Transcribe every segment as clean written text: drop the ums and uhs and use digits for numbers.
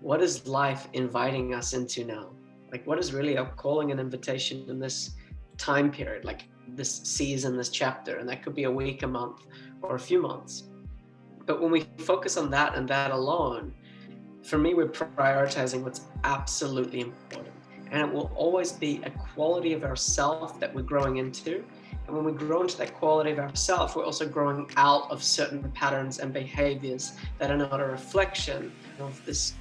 what is life inviting us into now? Like, what is really a calling and invitation in this time period, like this season, this chapter? And that could be a week, a month, or a few months. But when we focus on that and that alone, for me, we're prioritizing what's absolutely important. And it will always be a quality of ourself that we're growing into. And when we grow into that quality of ourself, we're also growing out of certain patterns and behaviors that are not a reflection of this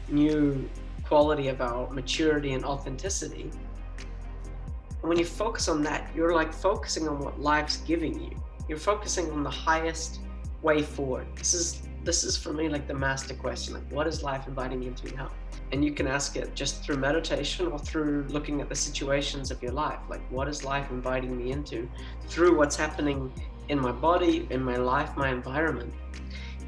new quality of our maturity and authenticity. And when you focus on that, you're like focusing on what life's giving you. You're focusing on the highest way forward. This is for me like the master question, like what is life inviting me into now? And you can ask it just through meditation or through looking at the situations of your life. Like, what is life inviting me into through what's happening in my body, in my life, my environment?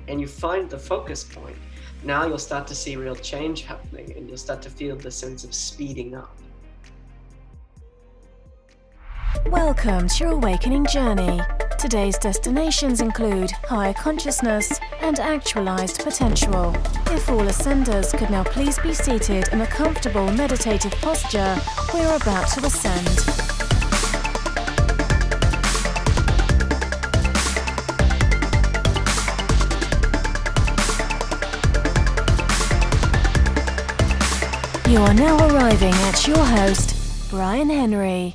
And you find the focus point. Now you'll start to see real change happening, and you'll start to feel the sense of speeding up. Welcome to your awakening journey. Today's destinations include higher consciousness and actualized potential. If all ascenders could now please be seated in a comfortable meditative posture, we're about to ascend. You are now arriving at your host, Bryan Henry.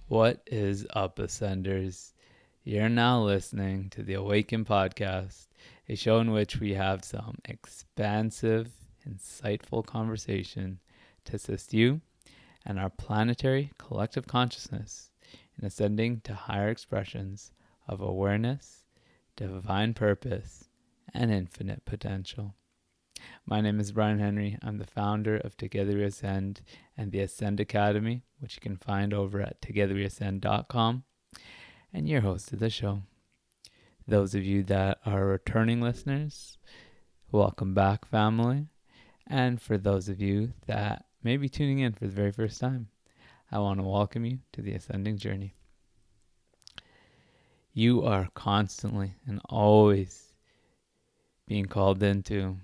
What is up, Ascenders? You're now listening to the Awaken Podcast, a show in which we have some expansive, insightful conversation to assist you and our planetary collective consciousness in ascending to higher expressions of awareness, divine purpose, and infinite potential. My name is Bryan Henry. I'm the founder of Together We Ascend and the Ascend Academy, which you can find over at togetherweascend.com, and your host of the show. Those of you that are returning listeners, welcome back, family. And for those of you that may be tuning in for the very first time, I want to welcome you to the Ascending Journey. You are constantly and always being called into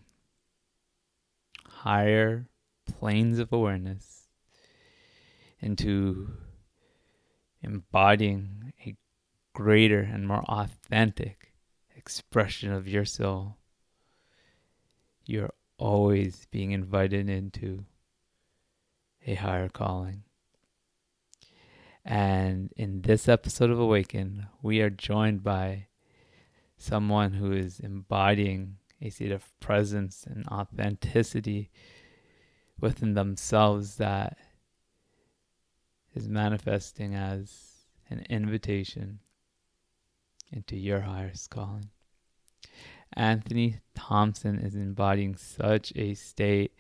higher planes of awareness, into embodying a greater and more authentic expression of your soul. You're always being invited into a higher calling. And in this episode of Awaken, we are joined by someone who is embodying a state of presence and authenticity within themselves that is manifesting as an invitation into your highest calling. Anthony Thompson is embodying such a state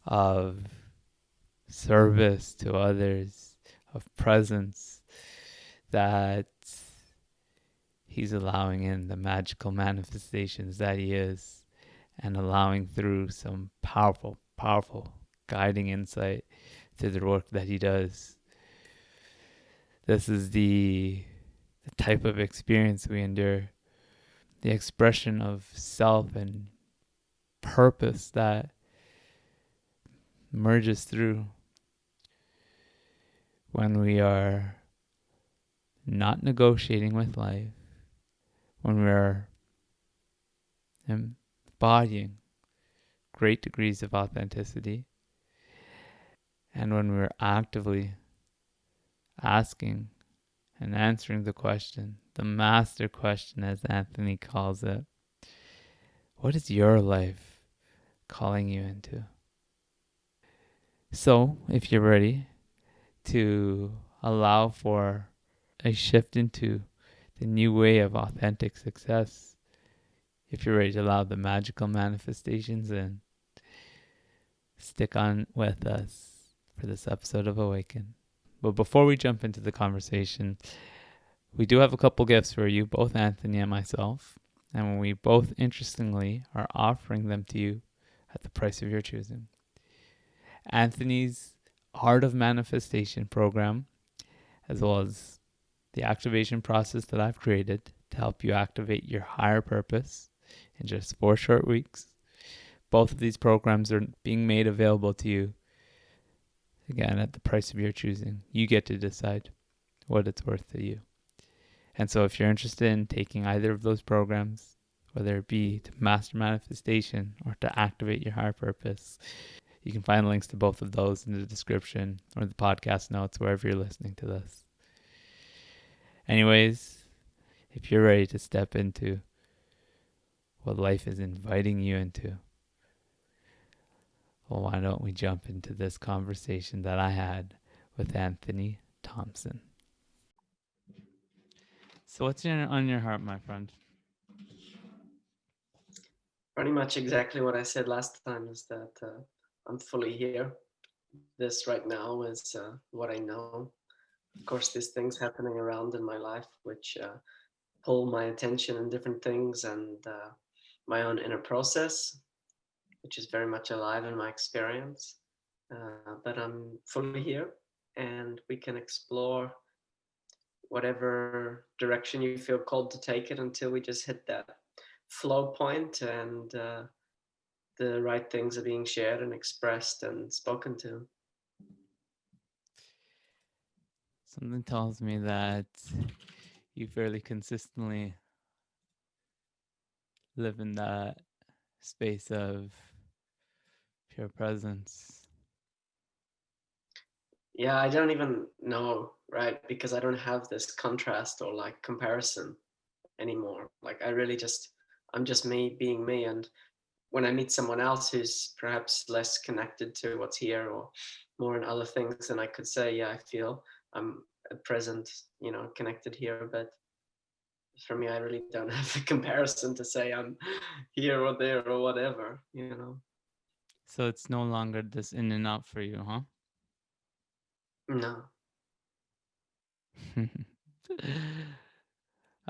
of service to others, of presence, that he's allowing in the magical manifestations that he is, and allowing through some powerful, powerful guiding insight through the work that he does. This is the type of experience we endure, the expression of self and purpose that merges through when we are not negotiating with life, when we're embodying great degrees of authenticity, and when we're actively asking and answering the question, the master question as Anthony calls it, what is your life calling you into? So, if you're ready to allow for a shift into the new way of authentic success, if you're ready to allow the magical manifestations in, stick on with us for this episode of Awaken. But before we jump into the conversation, we do have a couple gifts for you, both Anthony and myself, and we both, interestingly, are offering them to you at the price of your choosing. Anthony's Art of Manifestation program, as well as the activation process that I've created to help you activate your higher purpose in just 4 short weeks. both of these programs are being made available to you, again, at the price of your choosing. You get to decide what it's worth to you. And so if you're interested in taking either of those programs, whether it be to master manifestation or to activate your higher purpose, you can find links to both of those in the description or the podcast notes, wherever you're listening to this. Anyways, if you're ready to step into what life is inviting you into, well, why don't we jump into this conversation that I had with Anthony Thompson. So what's on your heart, my friend? Pretty much exactly what I said last time, is that I'm fully here. This right now is what I know. Of course, there's things happening around in my life which pull my attention in different things, and my own inner process, which is very much alive in my experience. But I'm fully here, and we can explore whatever direction you feel called to take it until we just hit that flow point, and the right things are being shared and expressed and spoken to. Something tells me that you fairly consistently live in that space of pure presence. Yeah, I don't even know, right? Because I don't have this contrast or like comparison anymore. Like I'm just me being me. And when I meet someone else who's perhaps less connected to what's here or more in other things, then I could say, yeah, I feel I'm at present, connected here. But for me, I really don't have a comparison to say I'm here or there or whatever. So it's no longer this in and out for you, huh? No.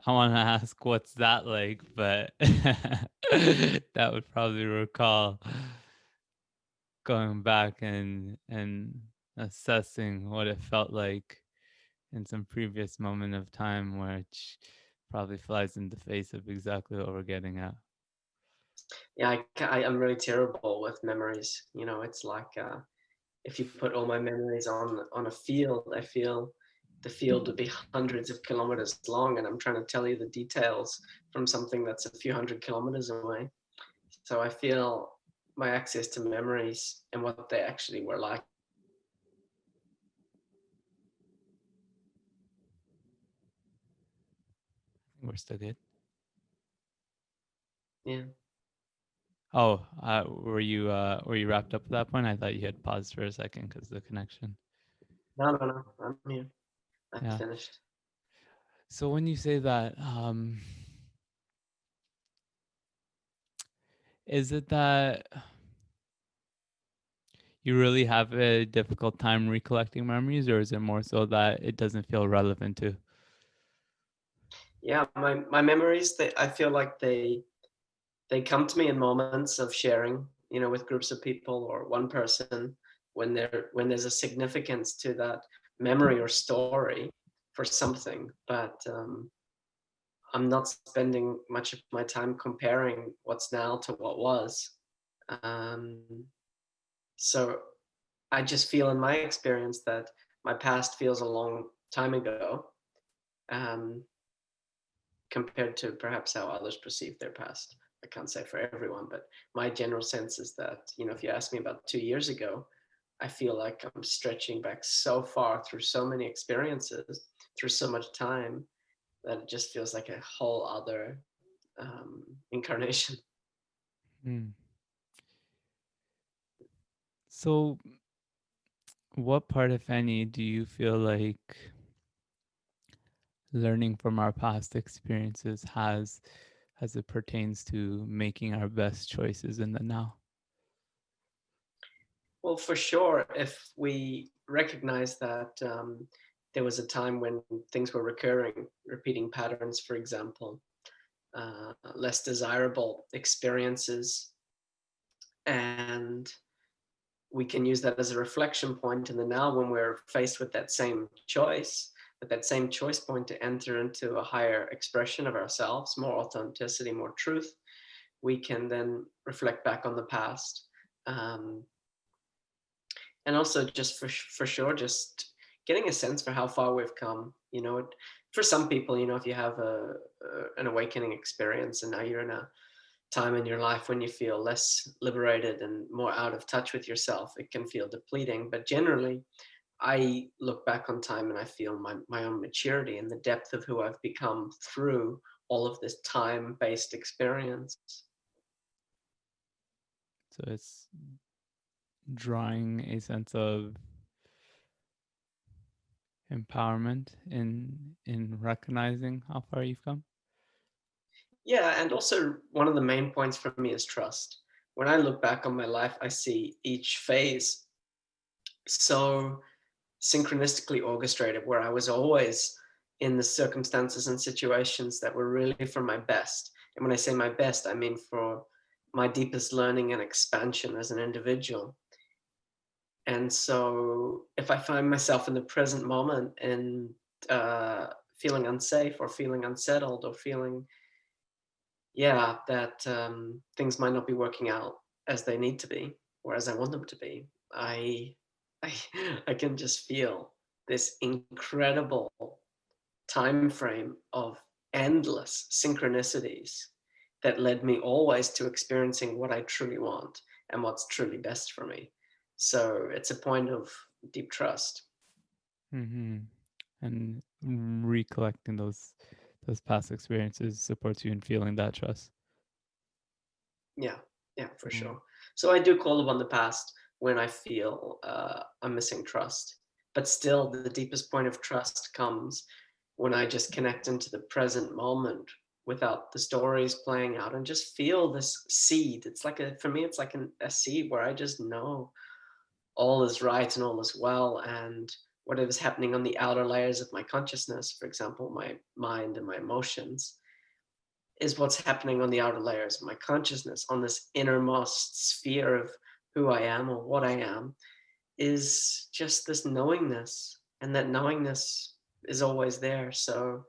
I want to ask what's that like, but that would probably recall going back and assessing what it felt like in some previous moment of time, which probably flies in the face of exactly what we're getting at. Yeah, I'm really terrible with memories. It's like if you put all my memories on a field, I feel the field would be hundreds of kilometers long, and I'm trying to tell you the details from something that's a few hundred kilometers away. So I feel my access to memories and what they actually were like. We're still good. Yeah. Oh, were you wrapped up at that point? I thought you had paused for a second because of the connection. No, I'm here. I Yeah. finished. So when you say that, is it that you really have a difficult time recollecting memories, or is it more so that it doesn't feel relevant to? Yeah, my memories, I feel like they come to me in moments of sharing, with groups of people or one person, when there's a significance to that memory or story for something. But I'm not spending much of my time comparing what's now to what was. Um, so I just feel in my experience that my past feels a long time ago, um, compared to perhaps how others perceive their past. I can't say for everyone, but my general sense is that, if you ask me about 2 years ago, I feel like I'm stretching back so far through so many experiences, through so much time, that it just feels like a whole other incarnation. So what part, if any, do you feel like learning from our past experiences has as it pertains to making our best choices in the now? Well, for sure, if we recognize that there was a time when things were recurring, repeating patterns, for example, less desirable experiences, and we can use that as a reflection point in the now when we're faced with that same choice, at that same choice point to enter into a higher expression of ourselves, more authenticity, more truth, we can then reflect back on the past. Um, and also just for sure, just getting a sense for how far we've come. For some people, if you have an awakening experience and now you're in a time in your life when you feel less liberated and more out of touch with yourself, it can feel depleting. But generally, I look back on time and I feel my own maturity and the depth of who I've become through all of this time-based experience. So it's drawing a sense of empowerment in recognizing how far you've come. Yeah, and also one of the main points for me is trust. When I look back on my life, I see each phase so synchronistically orchestrated, where I was always in the circumstances and situations that were really for my best. And when I say my best, I mean for my deepest learning and expansion as an individual. And so if I find myself in the present moment and feeling unsafe or feeling unsettled or feeling, that things might not be working out as they need to be or as I want them to be, I, I can just feel this incredible time frame of endless synchronicities that led me always to experiencing what I truly want and what's truly best for me. So it's a point of deep trust. Mm-hmm. And recollecting those past experiences supports you in feeling that trust. Yeah, yeah, for Mm. sure. So I do call upon the past when I feel I'm missing trust. But still, the deepest point of trust comes when I just connect into the present moment without the stories playing out and just feel this seed. It's like for me, it's like a seed where I just know all is right and all is well. And whatever's happening on the outer layers of my consciousness, for example, my mind and my emotions, is what's happening on the outer layers of my consciousness, on this innermost sphere of who I am or what I am, is just this knowingness. And that knowingness is always there. So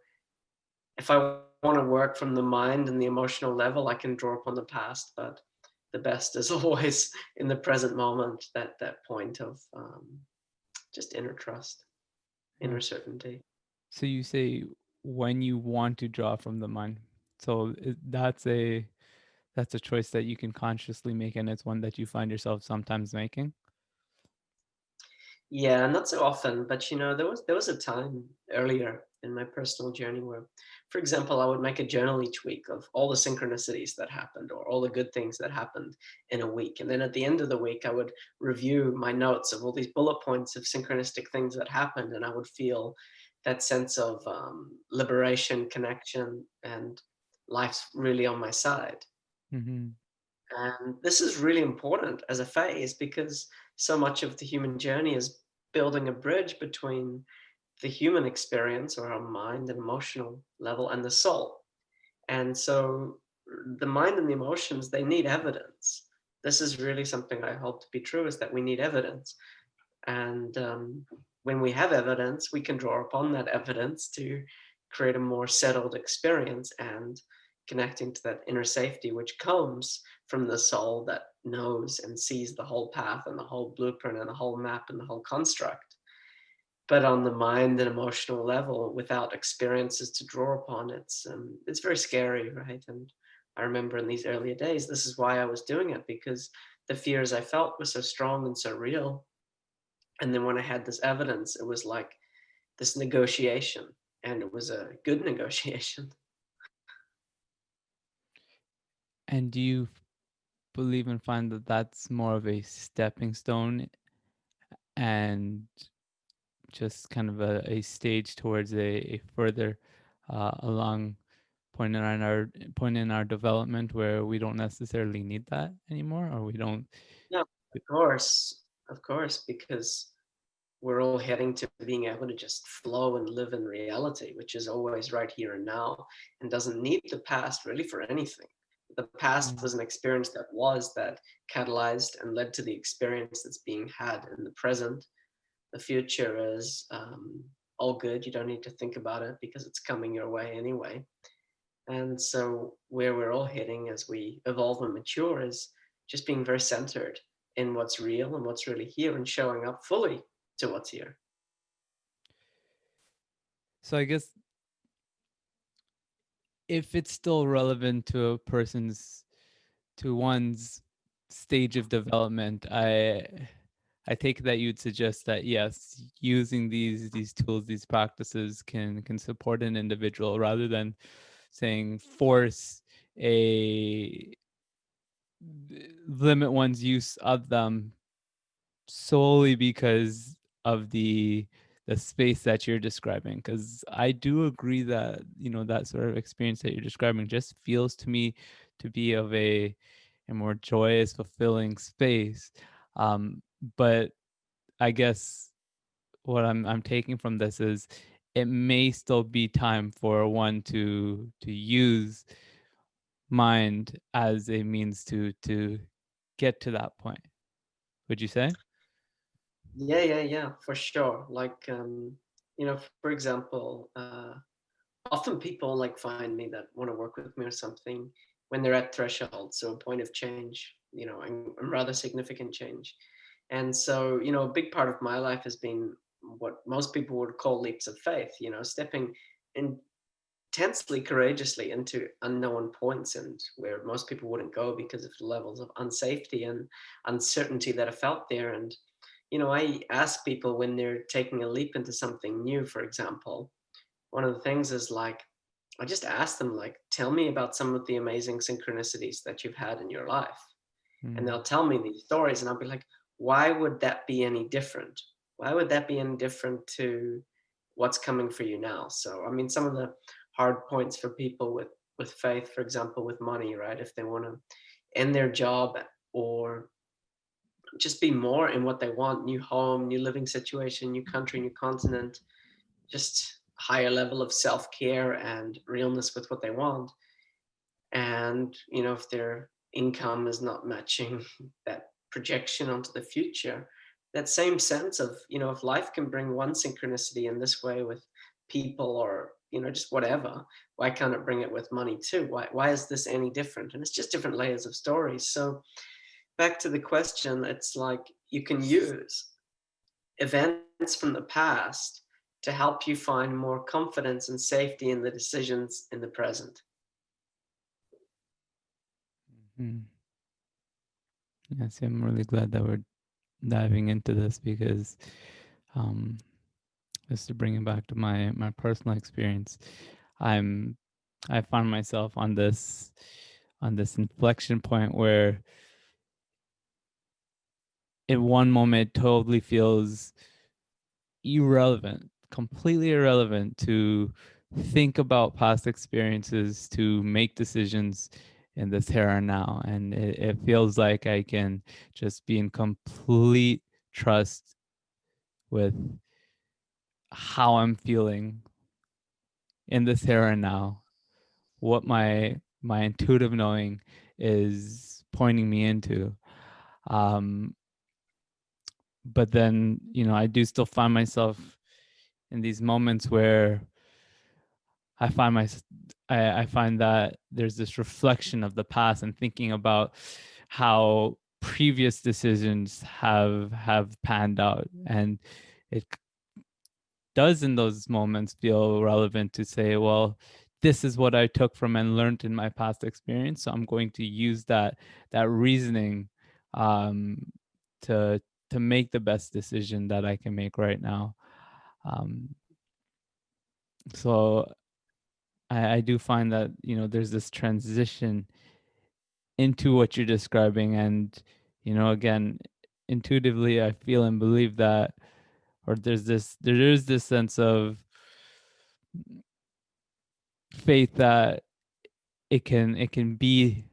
if I want to work from the mind and the emotional level, I can draw upon the past, but the best is always in the present moment, that point of just inner trust, Yeah. inner certainty. So you say when you want to draw from the mind. So that's a choice that you can consciously make, and it's one that you find yourself sometimes making. Yeah, not so often, but there was a time earlier in my personal journey where, for example, I would make a journal each week of all the synchronicities that happened or all the good things that happened in a week. And then at the end of the week, I would review my notes of all these bullet points of synchronistic things that happened, and I would feel that sense of liberation, connection, and life's really on my side. Mm-hmm. And this is really important as a phase because so much of the human journey is building a bridge between the human experience or our mind and emotional level and the soul. And so the mind and the emotions, they need evidence. This is really something I hold to be true, is that we need evidence. And when we have evidence, we can draw upon that evidence to create a more settled experience and connecting to that inner safety, which comes from the soul that knows and sees the whole path and the whole blueprint and the whole map and the whole construct. But on the mind and emotional level, without experiences to draw upon, it's very scary, right? And I remember in these earlier days, this is why I was doing it, because the fears I felt were so strong and so real. And then when I had this evidence, it was like this negotiation, and it was a good negotiation. And do you believe and find that that's more of a stepping stone and just kind of a stage towards a further along point in our development where we don't necessarily need that anymore, or we don't. Yeah, of course, because we're all heading to being able to just flow and live in reality, which is always right here and now and doesn't need the past really for anything. The past Mm. was an experience that catalyzed and led to the experience that's being had in the present. The future is all good. You don't need to think about it because it's coming your way anyway. And so where we're all heading as we evolve and mature is just being very centered in what's real and what's really here, and showing up fully to what's here. So I guess if it's still relevant to one's stage of development, I take that you'd suggest that yes, using these tools, these practices can support an individual rather than saying force a limit one's use of them solely because of the space that you're describing. Because I do agree that that sort of experience that you're describing just feels to me to be of a more joyous, fulfilling space. But I guess what I'm taking from this is it may still be time for one to use mind as a means to get to that point. Would you say? Yeah, for sure. Like, for example, often people like find me that want to work with me or something when they're at threshold, so a point of change, and rather significant change. And so, a big part of my life has been what most people would call leaps of faith, stepping intensely courageously into unknown points, and where most people wouldn't go because of the levels of unsafety and uncertainty that I felt there. And I ask people when they're taking a leap into something new, for example, one of the things is like, I just ask them, like, tell me about some of the amazing synchronicities that you've had in your life. And Mm. they'll tell me these stories, and I'll be like, why would that be any different? Why would that be any different to what's coming for you now? So, I mean, some of the hard points for people with faith, for example, with money, right? If they want to end their job or just be more in what they want, new home, new living situation, new country, new continent, just higher level of self-care and realness with what they want. And if their income is not matching that projection onto the future, that same sense of, if life can bring one synchronicity in this way with people, or just whatever, why can't it bring it with money too? Why is this any different? And it's just different layers of stories. So back to the question, it's like you can use events from the past to help you find more confidence and safety in the decisions in the present. Mm. Yes, I'm really glad that we're diving into this because um, just to bring it back to my personal experience, I'm I found myself on this inflection point where in one moment it totally feels irrelevant, completely irrelevant to think about past experiences, to make decisions in this here and now. And it feels like I can just be in complete trust with how I'm feeling in this here and now, what my intuitive knowing is pointing me into. Um, but then, I do still find myself in these moments where I find my I find that there's this reflection of the past and thinking about how previous decisions have panned out, and it does in those moments feel relevant to say, well, this is what I took from and learned in my past experience, so I'm going to use that reasoning um, to to make the best decision that I can make right now. Um, so I do find that there's this transition into what you're describing, and again, intuitively I feel and believe that, or there is this sense of faith that it can be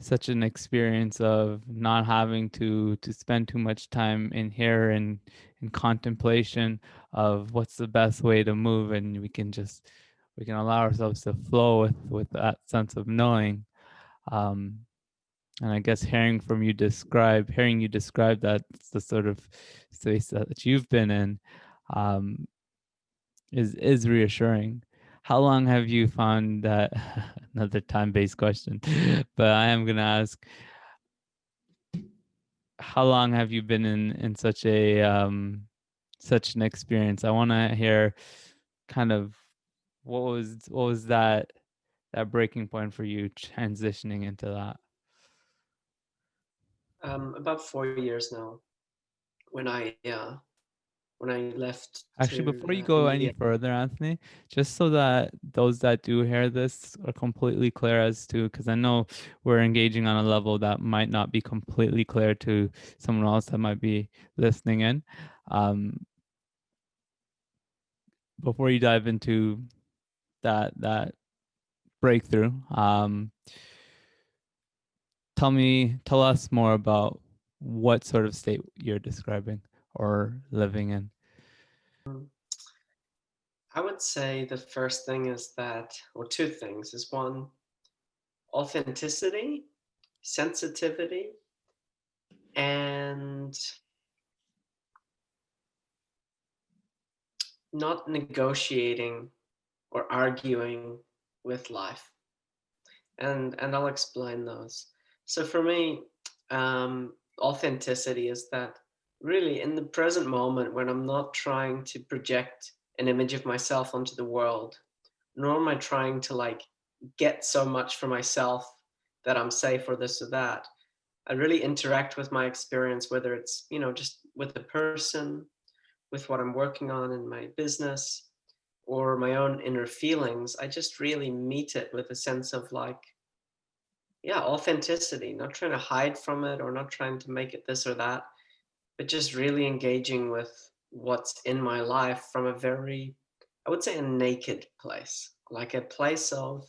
such an experience of not having to spend too much time in here and in contemplation of what's the best way to move, and we can allow ourselves to flow with that sense of knowing. um and I guess hearing you describe that, the sort of space that you've been in, um is reassuring. how long have you found that another time-based question, but I am going to ask, how long have you been in such a such an experience? I want to hear kind of what was that breaking point for you transitioning into that? About 4 years now, when I left Actually, to before you go any India. further, Anthony, just so that those that do hear this are completely clear as to, because I know we're engaging on a level that might not be completely clear to someone else that might be listening in. Before you dive into that breakthrough, tell us more about what sort of state you're describing or living in. I would say the first thing is that, or two things, is one, authenticity, sensitivity, and not negotiating or arguing with life. And I'll explain those. So for me, authenticity is that really in the present moment, when I'm not trying to project an image of myself onto the world, nor am I trying to like get so much for myself that I'm safe or this or that. I really interact with my experience, whether it's, just with the person, with what I'm working on in my business, or my own inner feelings. I just really meet it with a sense of like, yeah, authenticity, not trying to hide from it or not trying to make it this or that, but just really engaging with what's in my life from a very, I would say, a naked place, like a place of,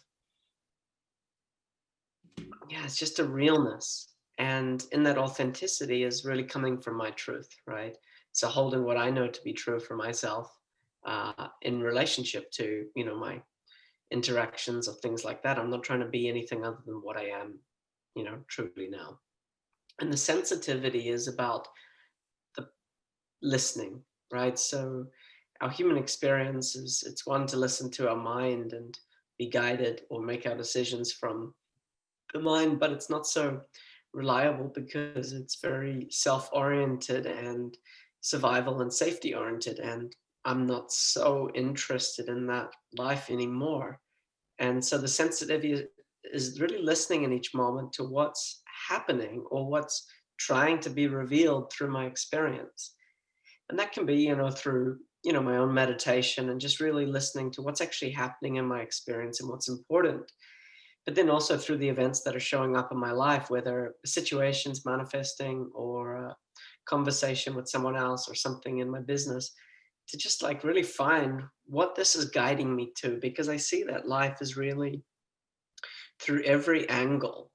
yeah, it's just a realness. And in that authenticity is really coming from my truth, right? So holding what I know to be true for myself in relationship to, my interactions or things like that. I'm not trying to be anything other than what I am, truly now. And the sensitivity is about the listening, right? So our human experience is, it's one to listen to our mind and be guided or make our decisions from the mind, but it's not so reliable because it's very self-oriented and survival and safety oriented. And I'm not so interested in that life anymore. And so the sensitivity is really listening in each moment to what's happening or what's trying to be revealed through my experience. And that can be, through, my own meditation and just really listening to what's actually happening in my experience and what's important. But then also through the events that are showing up in my life, whether situations manifesting or a conversation with someone else or something in my business, to just like really find what this is guiding me to, because I see that life is really through every angle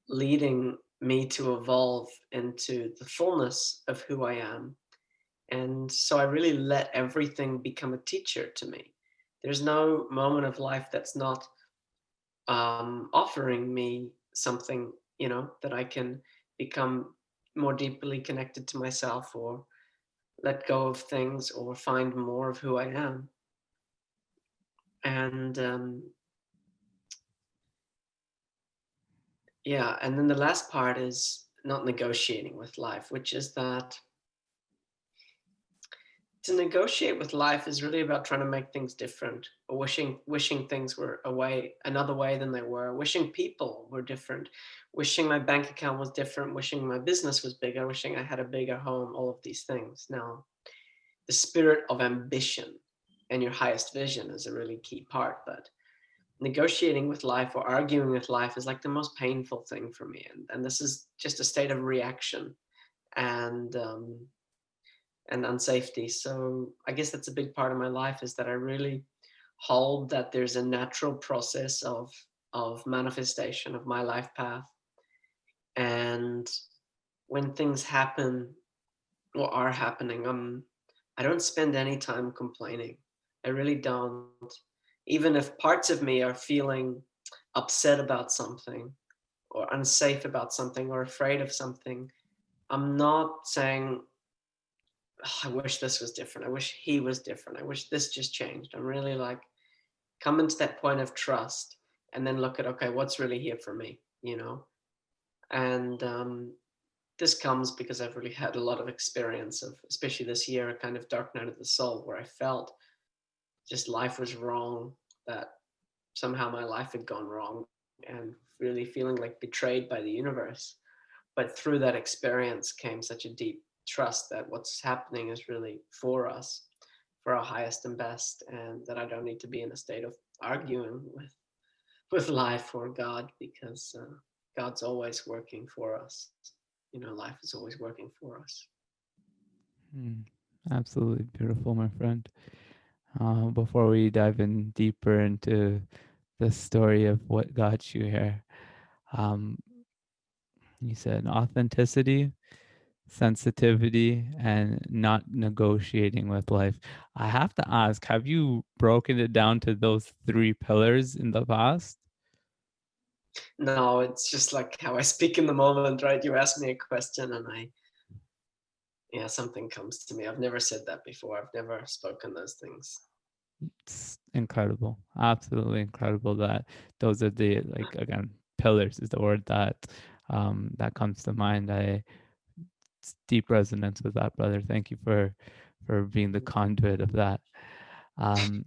leading me to evolve into the fullness of who I am. And so I really let everything become a teacher to me. There's no moment of life that's not offering me something, that I can become more deeply connected to myself or let go of things or find more of who I am. And yeah, and then the last part is not negotiating with life, which is that to negotiate with life is really about trying to make things different, or wishing things were another way than they were, wishing people were different, wishing my bank account was different, wishing my business was bigger, wishing I had a bigger home, all of these things. Now, the spirit of ambition and your highest vision is a really key part, but negotiating with life or arguing with life is like the most painful thing for me. And this is just a state of reaction and unsafety. So I guess that's a big part of my life, is that I really hold that there's a natural process of manifestation of my life path. And when things happen or are happening, I don't spend any time complaining. I really don't. Even if parts of me are feeling upset about something or unsafe about something or afraid of something, I'm not saying, "Oh, I wish this was different. I wish he was different. I wish this just changed." I'm really like, come into that point of trust, and then look at, okay, what's really here for me, you know? And this comes because I've really had a lot of experience of, especially this year, a kind of dark night of the soul where I felt just life was wrong, that somehow my life had gone wrong, and really feeling like betrayed by the universe. But through that experience came such a deep trust that what's happening is really for us, for our highest and best, and that I don't need to be in a state of arguing with life or God, because God's always working for us. You know, life is always working for us. Absolutely beautiful, my friend. Before we dive in deeper into the story of what got you here, um, you said authenticity, sensitivity, and not negotiating with life. I have to ask, have you broken it down to those three pillars in the past? No, it's just like how I speak in the moment, right? You ask me a question and yeah, something comes to me. I've never said that before. I've never spoken those things. It's incredible, absolutely incredible that those are the, like, again, pillars is the word that comes to mind. It's deep resonance with that, brother. Thank you for being the conduit of that. Um,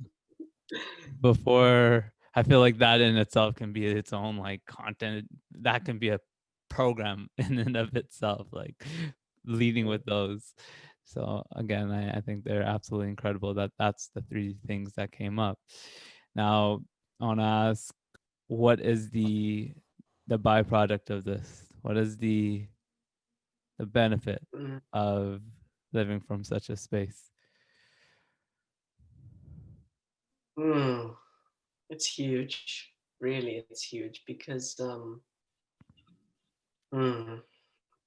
before, I feel like that in itself can be its own like content. That can be a program in and of itself, like leading with those. So again, I think they're absolutely incredible that that's the three things that came up. Now, I want to ask, what is the byproduct of this? What is the benefit Mm. of living from such a space? Mm. It's huge. Really, it's huge because, mm,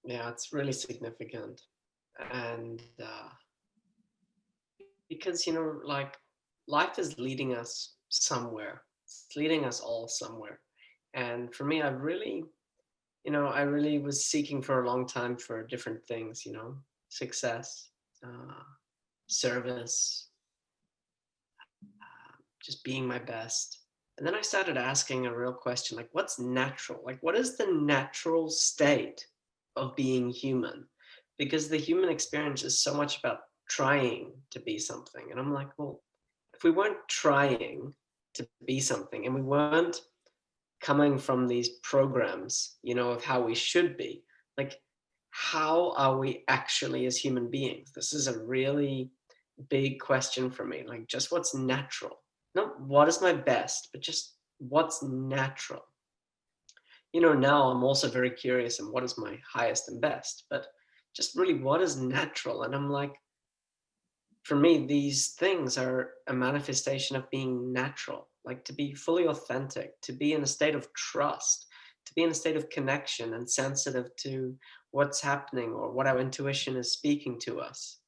yeah, it's really significant. And because, you know, like life is leading us somewhere, it's leading us all somewhere. And for me, I really was seeking for a long time for different things, you know, success, uh, service, just being my best. And then I started asking a real question, like, what's natural? Like, what is the natural state of being human? Because the human experience is so much about trying to be something. And I'm like, well, if we weren't trying to be something and we weren't coming from these programs, you know, of how we should be, like, how are we actually as human beings? This is a really big question for me. Like, just what's natural? Not what is my best, but just what's natural. You know, now I'm also very curious in what is my highest and best, but just really what is natural. And I'm like, for me, these things are a manifestation of being natural, like to be fully authentic, to be in a state of trust, to be in a state of connection and sensitive to what's happening or what our intuition is speaking to us.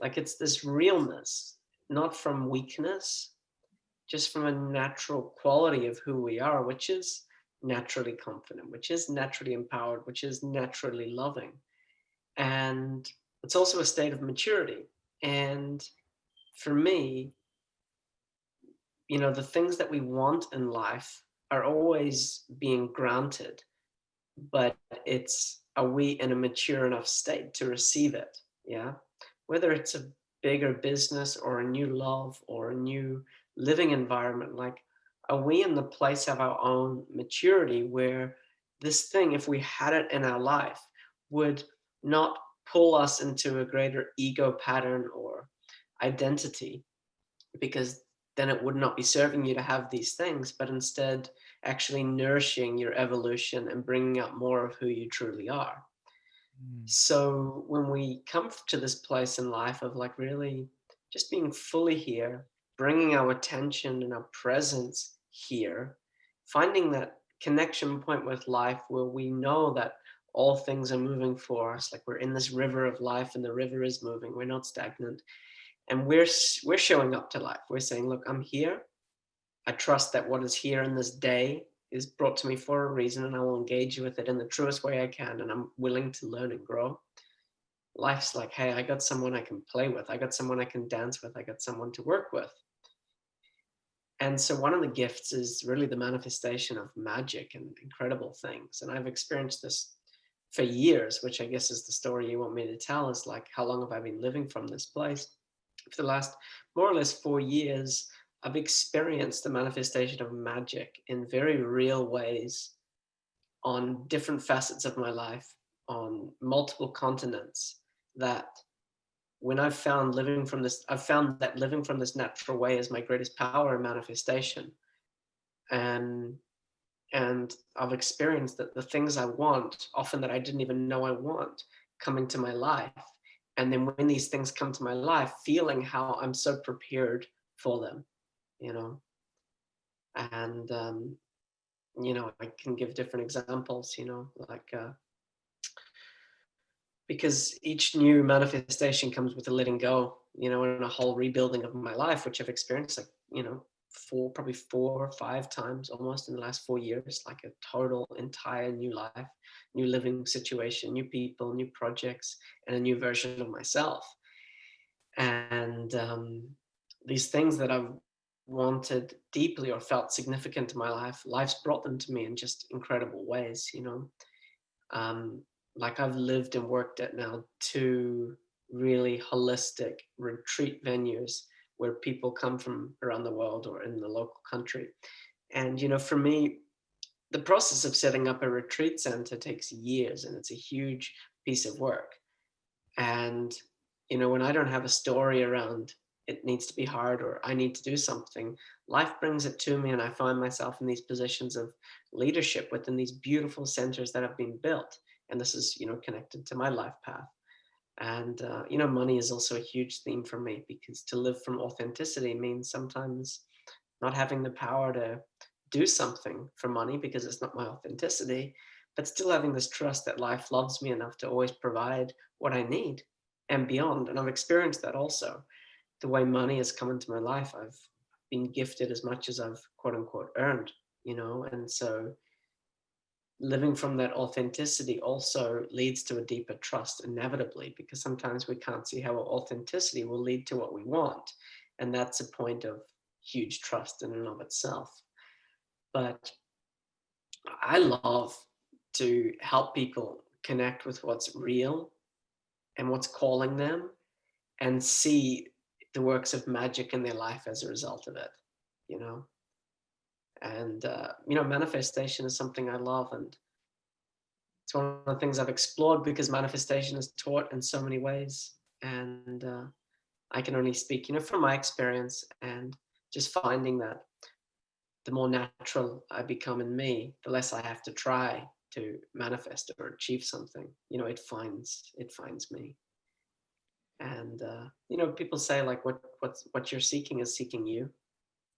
Like it's this realness, not from weakness, just from a natural quality of who we are, which is naturally confident, which is naturally empowered, which is naturally loving. And it's also a state of maturity. And for me, you know, the things that we want in life are always being granted, but it's, are we in a mature enough state to receive it? Yeah. Whether it's a bigger business or a new love or a new living environment, like, are we in the place of our own maturity where this thing, if we had it in our life, would not pull us into a greater ego pattern or identity, because then it would not be serving you to have these things, but instead actually nourishing your evolution and bringing out more of who you truly are. Mm. So when we come to this place in life of like really just being fully here, bringing our attention and our presence here, finding that connection point with life where we know that all things are moving for us, like we're in this river of life and the river is moving, we're not stagnant, and we're showing up to life. We're saying, look, I'm here. I trust that what is here in this day is brought to me for a reason, and I will engage with it in the truest way I can, and I'm willing to learn and grow. Life's like, hey, I got someone I can play with. I got someone I can dance with. I got someone to work with. And so one of the gifts is really the manifestation of magic and incredible things. And I've experienced this for years, which I guess is the story you want me to tell, is like, how long have I been living from this place? For the last more or less 4 years, I've experienced the manifestation of magic in very real ways on different facets of my life, on multiple continents, that when I've found I've found that living from this natural way is my greatest power and manifestation. And and I've experienced that the things I want, often that I didn't even know I want, come into my life. And then when these things come to my life, feeling how I'm so prepared for them, you know. And I can give different examples, like because each new manifestation comes with a letting go, and a whole rebuilding of my life, which I've experienced, like, probably 4 or 5 times almost in the last 4 years, like a total entire new life, new living situation, new people, new projects, and a new version of myself. And these things that I've wanted deeply or felt significant in my life, life's brought them to me in just incredible ways, um, like I've lived and worked at now 2 really holistic retreat venues where people come from around the world or in the local country. And, for me, the process of setting up a retreat center takes years, and it's a huge piece of work. And, when I don't have a story around it needs to be hard or I need to do something, life brings it to me, and I find myself in these positions of leadership within these beautiful centers that have been built. And this is, connected to my life path. And, money is also a huge theme for me, because to live from authenticity means sometimes not having the power to do something for money because it's not my authenticity, but still having this trust that life loves me enough to always provide what I need and beyond. And I've experienced that also. The way money has come into my life, I've been gifted as much as I've quote unquote earned, and so living from that authenticity also leads to a deeper trust inevitably, because sometimes we can't see how our authenticity will lead to what we want. And that's a point of huge trust in and of itself. But I love to help people connect with what's real and what's calling them, and see the works of magic in their life as a result of it, you know. And manifestation is something I love, and it's one of the things I've explored, because manifestation is taught in so many ways. And I can only speak, from my experience, and just finding that the more natural I become in me, the less I have to try to manifest or achieve something. It finds me. And people say, like, what you're seeking is seeking you.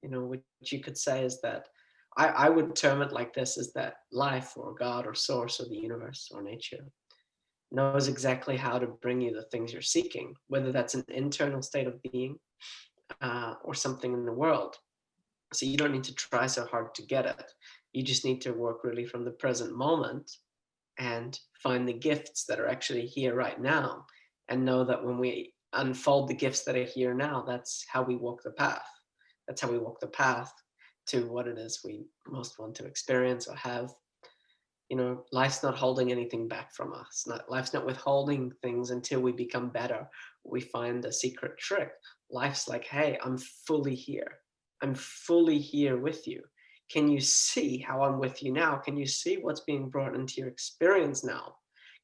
Which you could say is that I would term it like this: is that life or God or source or the universe or nature knows exactly how to bring you the things you're seeking, whether that's an internal state of being or something in the world. So you don't need to try so hard to get it. You just need to work really from the present moment and find the gifts that are actually here right now, and know that when we unfold the gifts that are here now, that's how we walk the path. That's how we walk the path to what it is we most want to experience or have. Life's not holding anything back from us. Life's not withholding things until we become better. We find a secret trick. Life's like, hey, I'm fully here. I'm fully here with you. Can you see how I'm with you now? Can you see what's being brought into your experience now?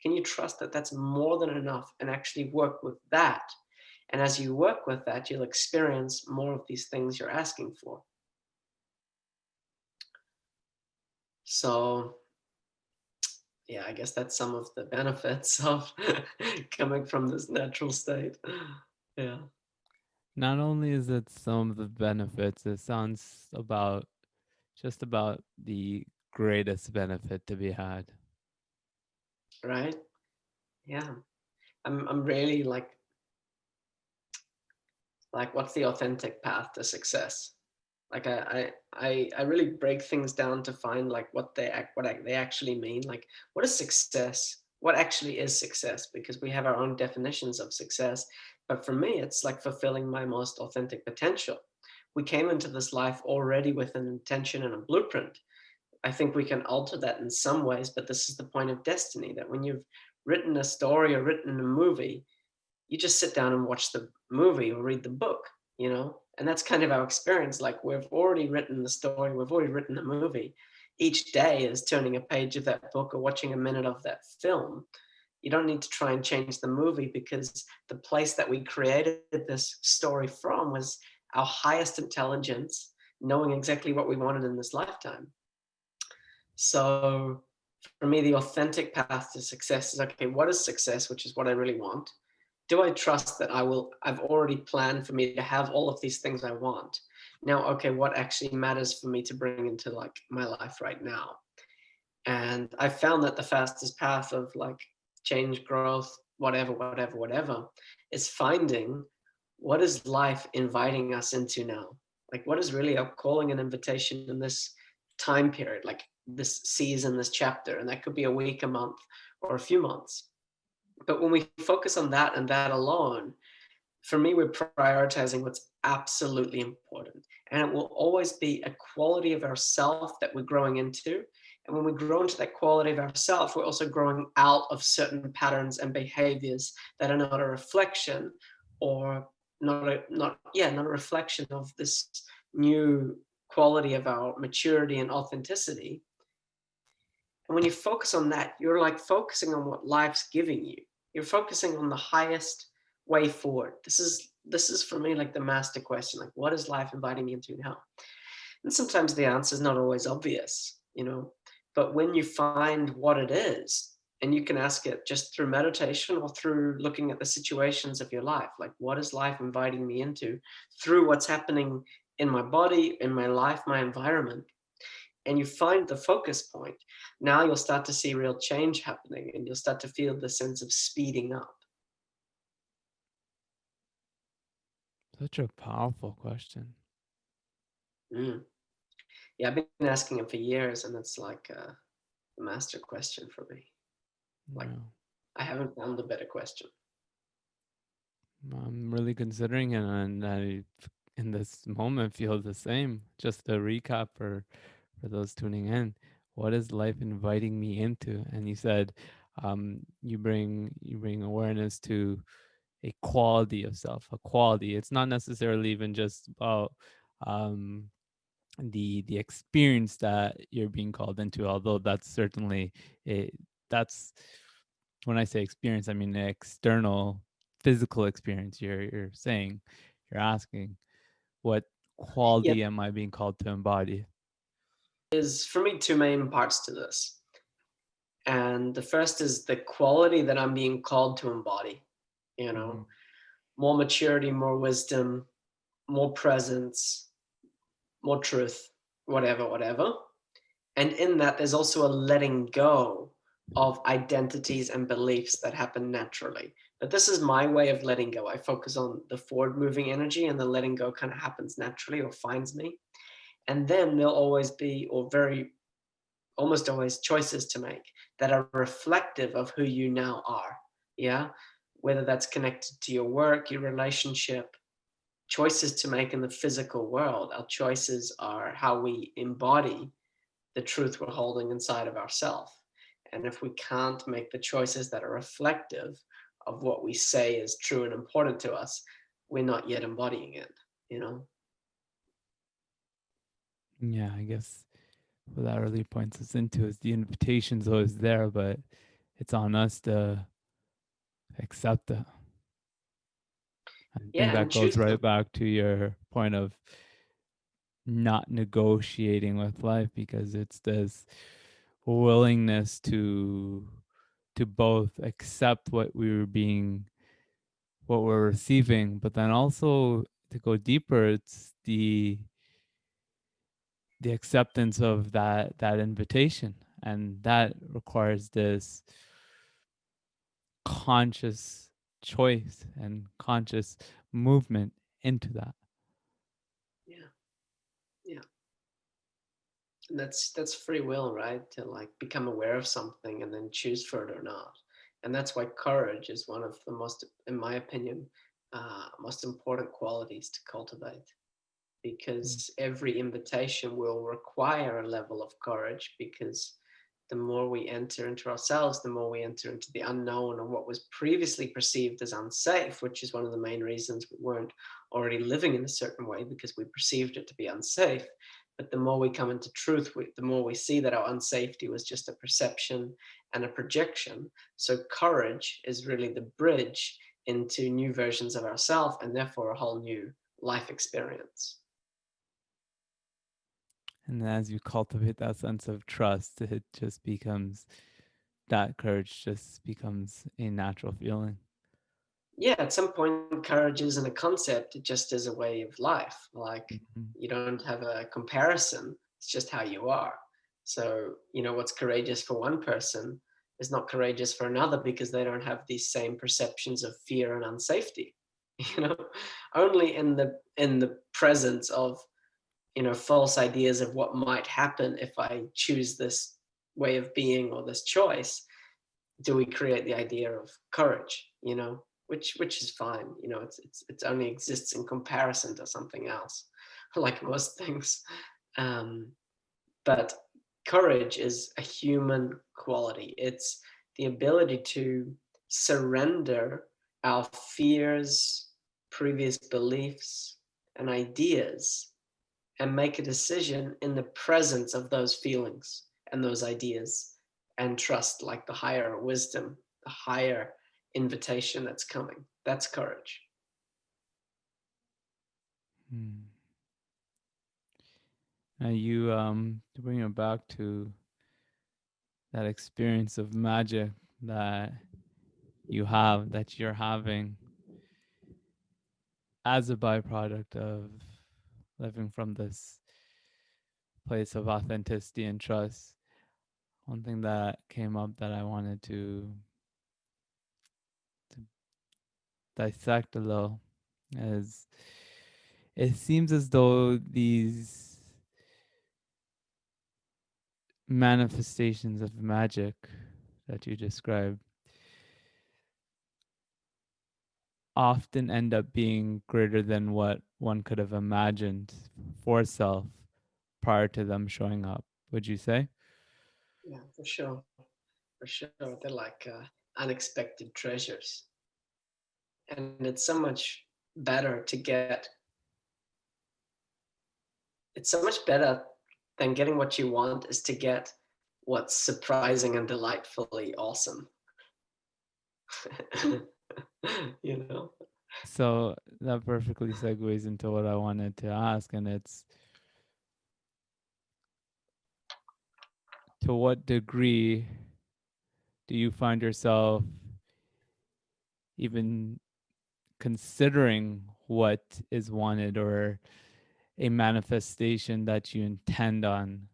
Can you trust that that's more than enough, and actually work with that? And as you work with that, you'll experience more of these things you're asking for. So, yeah, I guess that's some of the benefits of coming from this natural state. Yeah. Not only is it some of the benefits, it sounds just about the greatest benefit to be had. Right? Yeah. I'm really like what's the authentic path to success? Like I really break things down to find like what they actually mean. Like, what is success? What actually is success? Because we have our own definitions of success. But for me, it's like fulfilling my most authentic potential, we came into this life already with an intention and a blueprint. I think we can alter that in some ways, but this is the point of destiny, that when you've written a story or written a movie, you just sit down and watch the movie or read the book, you know? And that's kind of our experience. Like, we've already written the story, we've already written the movie. Each day is turning a page of that book or watching a minute of that film. You don't need to try and change the movie, because the place that we created this story from was our highest intelligence, knowing exactly what we wanted in this lifetime. So for me, the authentic path to success is, okay, what is success, which is what I really want? Do I trust that I've already planned for me to have all of these things I want? Now, okay, what actually matters for me to bring into like my life right now? And I found that the fastest path of like change, growth, whatever, is finding what is life inviting us into now? Like, what is really a calling and invitation in this time period, like this season, this chapter? And that could be a week, a month, or a few months. But when we focus on that and that alone, for me, we're prioritizing what's absolutely important. And it will always be a quality of ourself that we're growing into. And when we grow into that quality of ourself, we're also growing out of certain patterns and behaviors that are not a reflection, or not a reflection of this new quality of our maturity and authenticity. And when you focus on that, you're like focusing on what life's giving you. You're focusing on the highest way forward. This is for me like the master question, like, what is life inviting me into now? And sometimes the answer is not always obvious, you know, but when you find what it is, and you can ask it just through meditation or through looking at the situations of your life, like, what is life inviting me into through what's happening in my body, in my life, my environment, and you find the focus point, now you'll start to see real change happening, and you'll start to feel the sense of speeding up. Such a powerful question. Mm. Yeah, I've been asking it for years, and it's like a master question for me. Like, Yeah. I haven't found a better question. I'm really considering it, and I, in this moment, feel the same. Just to recap for those tuning in, what is life inviting me into? And you said, you bring awareness to a quality of self, a quality. It's not necessarily even just about um, the experience that you're being called into, although that's certainly it. That's when I say experience, I mean the external physical experience. You're saying, you're asking, what Yeah, quality am I being called to embody? there's for me two main parts to this. And the first is the quality that I'm being called to embody, you Mm-hmm. know, more maturity, more wisdom, more presence, more truth, whatever. And in that, there's also a letting go of identities and beliefs that happen naturally. But this is my way of letting go. I focus on the forward moving energy, and the letting go kind of happens naturally or finds me. And then there'll always be, or very almost always, choices to make that are reflective of who you now are. Yeah. Whether that's connected to your work, your relationship, choices to make in the physical world. Our choices are how we embody the truth we're holding inside of ourselves. And if we can't make the choices that are reflective of what we say is true and important to us, we're not yet embodying it, you know? Yeah, I guess what that really points us into is the invitation's always there, but it's on us to accept it. I think Yeah, that and goes choose right them. back to your point of not negotiating with life, because it's this willingness to both accept what we're receiving, but then also to go deeper, it's the acceptance of that invitation, and that requires this conscious choice and conscious movement into that. Yeah, yeah. And that's free will, right? To like become aware of something and then choose for it or not. And that's why courage is one of the most, in my opinion, most important qualities to cultivate. because every invitation will require a level of courage, because the more we enter into ourselves, the more we enter into the unknown, or what was previously perceived as unsafe, which is one of the main reasons we weren't already living in a certain way, because we perceived it to be unsafe. But the more we come into truth, the more we see that our unsafety was just a perception and a projection. So courage is really the bridge into new versions of ourselves, and therefore a whole new life experience. And as you cultivate that sense of trust, it just becomes, that courage just becomes a natural feeling. Yeah, at some point, courage isn't a concept, it just is a way of life. Like, Mhm. you don't have a comparison, it's just how you are. So, what's courageous for one person is not courageous for another, because they don't have these same perceptions of fear and unsafety. You know, only in the presence of false ideas of what might happen if I choose this way of being or this choice, do we create the idea of courage, which is fine. It's only exists in comparison to something else, like most things. um, but courage is a human quality. It's the ability to surrender our fears, previous beliefs, and ideas, and make a decision in the presence of those feelings and those ideas, and trust like the higher wisdom, the higher invitation that's coming. That's courage. Hmm. Now you to bring it back to that experience of magic that you're having as a byproduct of living from this place of authenticity and trust. One thing that came up that I wanted to dissect a little is, it seems as though these manifestations of magic that you describe often end up being greater than what one could have imagined for self prior to them showing up, would you say? Yeah, for sure. For sure. They're like unexpected treasures. And it's so much better to get, it's so much better than getting what you want, is to get what's surprising and delightfully awesome. you know? So that perfectly segues into what I wanted to ask, and it's, to what degree do you find yourself even considering what is wanted, or a manifestation that you intend on?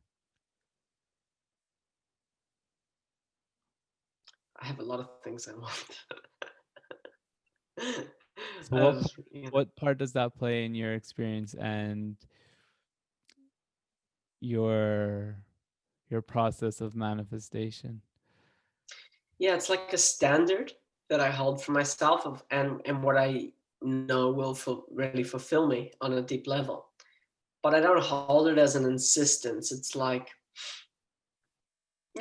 I have a lot of things I want. So I was, what part does that play in your experience and your your process of manifestation? yeah, it's like a standard that I hold for myself of, and what I know will really fulfill me on a deep level. But I don't hold it as an insistence. It's like,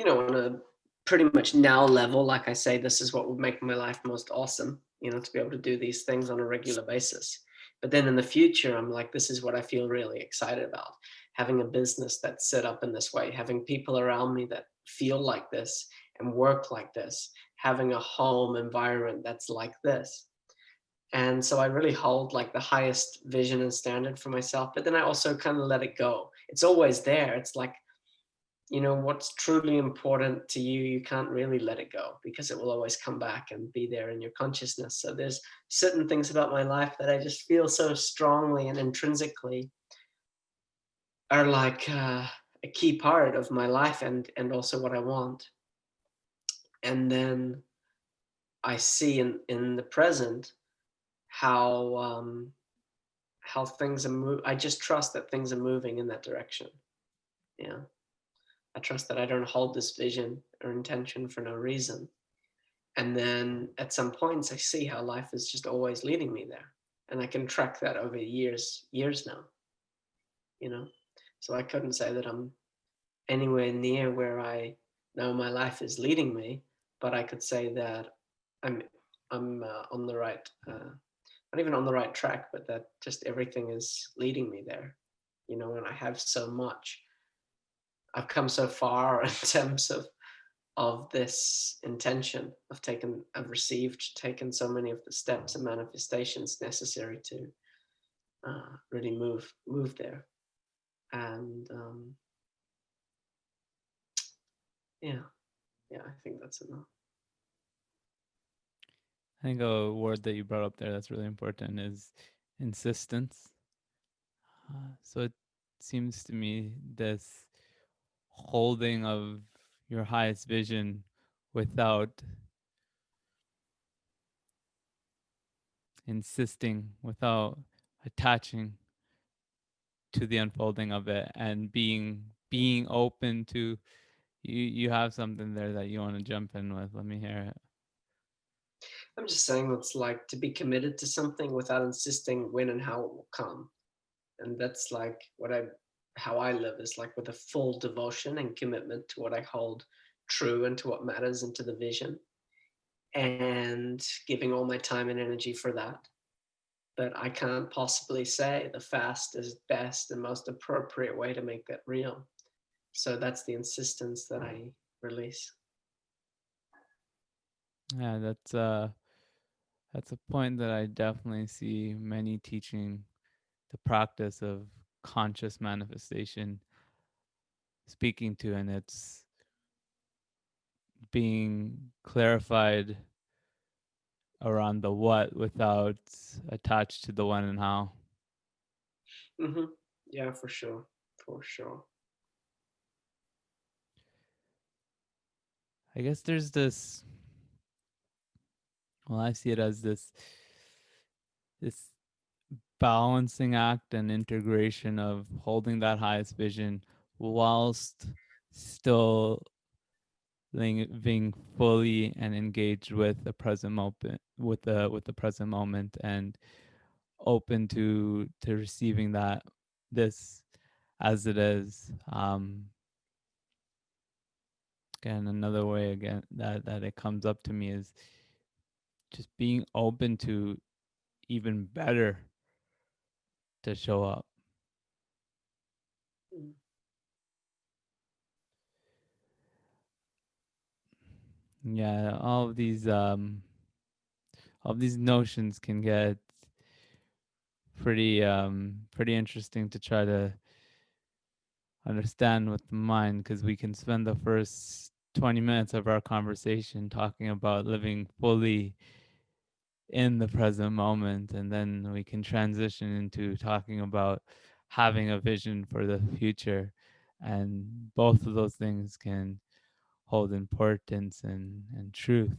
on a pretty much now level, like I say, this is what would make my life most awesome, to be able to do these things on a regular basis. But then in the future, I'm like, this is what I feel really excited about. Having a business that's set up in this way, having people around me that feel like this and work like this, having a home environment that's like this. And so I really hold like the highest vision and standard for myself, but then I also kind of let it go. It's always there. It's like, what's truly important to you, you can't really let it go, because it will always come back and be there in your consciousness. So there's certain things about my life that I just feel so strongly and intrinsically are like a key part of my life, and also what I want. And then I see in the present how things are I just trust that things are moving in that direction. Yeah. I trust that I don't hold this vision or intention for no reason. And then at some points, I see how life is just always leading me there. And I can track that over years now. you know. So I couldn't say that I'm anywhere near where I know my life is leading me, but I could say that I'm on the right, not even on the right track, but that just everything is leading me there, you know. And I have so much. I've come so far in terms of this intention. I've received, taken so many of the steps and manifestations necessary to really move there. And yeah, yeah, I think that's enough. I think a word that you brought up there that's really important is insistence. So it seems to me this holding of your highest vision without insisting, without attaching to the unfolding of it, and being open to you have something there that you want to jump in with. Let me hear it. I'm just saying it's like to be committed to something without insisting when and how it will come. And that's like how I live, is like with a full devotion and commitment to what I hold true and to what matters and to the vision, and giving all my time and energy for that. But I can't possibly say the fast is best and most appropriate way to make that real. So that's the insistence that I release. Yeah, that's a point that I definitely see many teaching the practice of conscious manifestation speaking to, and it's being clarified around the what without attached to the when and how. Hmm. Yeah, for sure. For sure. I guess there's this, well, I see it as this balancing act and integration of holding that highest vision whilst still being fully and engaged with the present moment, with the present moment, and open to receiving that this as it is. Again, another way again that it comes up to me is just being open to even better to show up. Mm. Yeah, all of these notions can get pretty interesting to try to understand with the mind, because we can spend the first 20 minutes of our conversation talking about living fully in the present moment, and then we can transition into talking about having a vision for the future, and both of those things can hold importance and truth.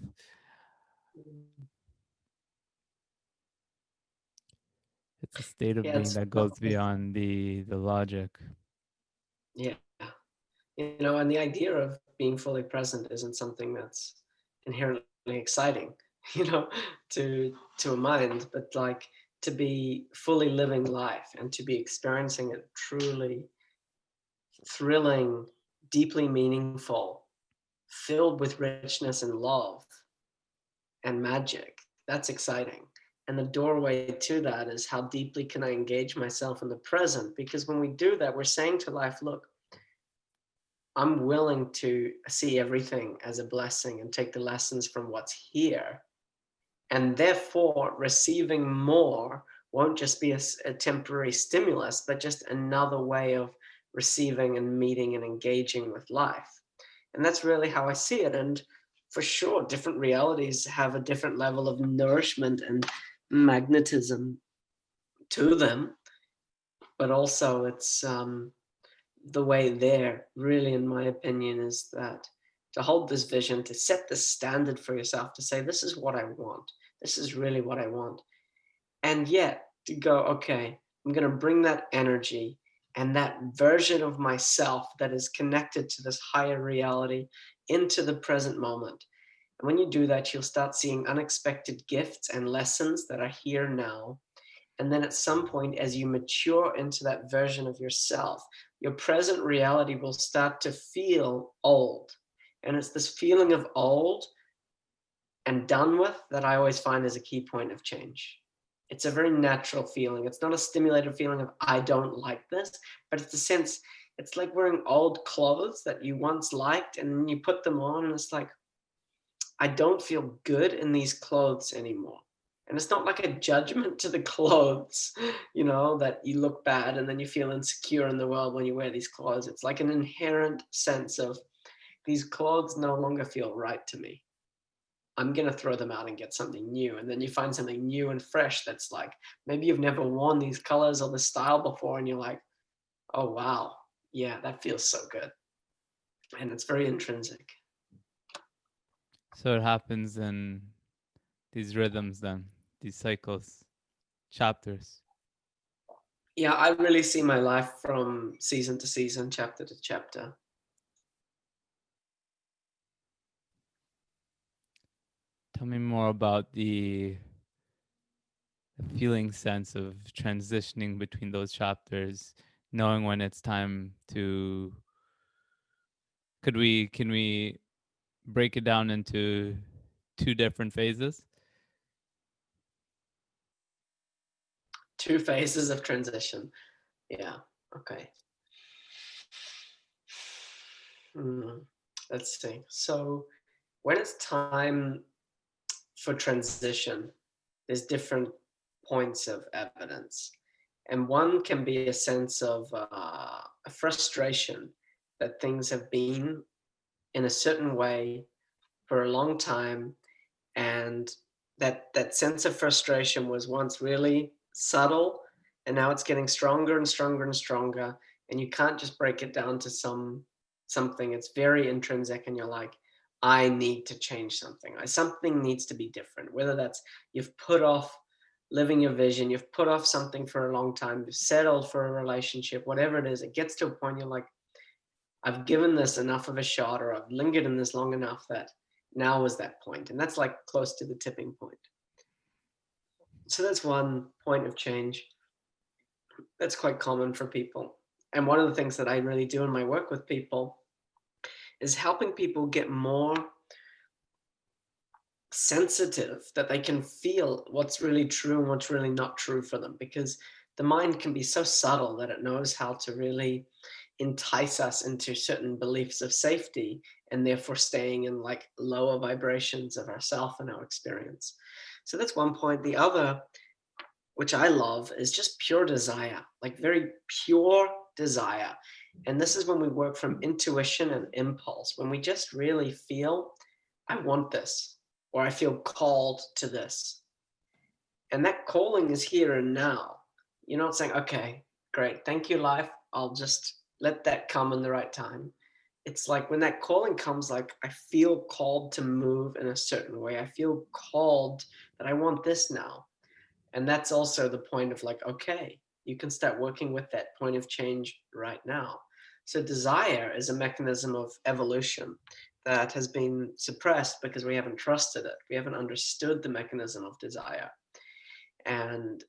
It's a state of Yeah, being it's that not, goes beyond the logic. yeah. You know, and the idea of being fully present isn't something that's inherently exciting, you know, to a mind, but like to be fully living life and to be experiencing it truly thrilling, deeply meaningful, filled with richness and love and magic. That's exciting. And the doorway to that is how deeply can I engage myself in the present? Because when we do that, we're saying to life, look, I'm willing to see everything as a blessing and take the lessons from what's here. And therefore, receiving more won't just be a temporary stimulus, but just another way of receiving and meeting and engaging with life. And that's really how I see it. And for sure, different realities have a different level of nourishment and magnetism to them. But also, it's the way there, really, in my opinion, is that to hold this vision, to set the standard for yourself, to say, this is what I want. This is really what I want. And yet to go, okay, I'm going to bring that energy and that version of myself that is connected to this higher reality into the present moment. And when you do that, you'll start seeing unexpected gifts and lessons that are here now. And then at some point, as you mature into that version of yourself, your present reality will start to feel old. And it's this feeling of old and done with that I always find is a key point of change. It's a very natural feeling. It's not a stimulated feeling of, I don't like this, but it's a sense, it's like wearing old clothes that you once liked and then you put them on and it's like, I don't feel good in these clothes anymore. And it's not like a judgment to the clothes, that you look bad and then you feel insecure in the world when you wear these clothes. It's like an inherent sense of these clothes no longer feel right to me. I'm going to throw them out and get something new. And then you find something new and fresh that's like, maybe you've never worn these colors or this style before. And you're like, oh, wow. Yeah, that feels so good. And it's very intrinsic. So it happens in these rhythms then, these cycles, chapters. Yeah, I really see my life from season to season, chapter to chapter. Tell me more about the feeling sense of transitioning between those chapters, knowing when it's time to. Can we break it down into two different phases? Two phases of transition. Yeah. Okay. Let's see. So when it's time for transition, there's different points of evidence. And one can be a sense of a frustration that things have been in a certain way for a long time. And that sense of frustration was once really subtle, and now it's getting stronger and stronger and stronger. And you can't just break it down to something. It's very intrinsic, and you're like, I need to change something. Something needs to be different. Whether that's you've put off living your vision, you've put off something for a long time, you've settled for a relationship, whatever it is, it gets to a point you're like, I've given this enough of a shot, or I've lingered in this long enough that now is that point. And that's like close to the tipping point. So that's one point of change that's quite common for people. And one of the things that I really do in my work with people is helping people get more sensitive, that they can feel what's really true and what's really not true for them, because the mind can be so subtle that it knows how to really entice us into certain beliefs of safety, and therefore staying in like lower vibrations of ourself and our experience. So that's one point. The other, which I love, is just pure desire, like very pure desire. And this is when we work from intuition and impulse, when we just really feel, I want this, or I feel called to this. And that calling is here and now. You're not saying, okay, great, thank you, life, I'll just let that come in the right time. It's like when that calling comes, like I feel called to move in a certain way. I feel called that I want this now. And that's also the point of like, okay, you can start working with that point of change right now. So desire is a mechanism of evolution that has been suppressed because we haven't trusted it. We haven't understood the mechanism of desire. And,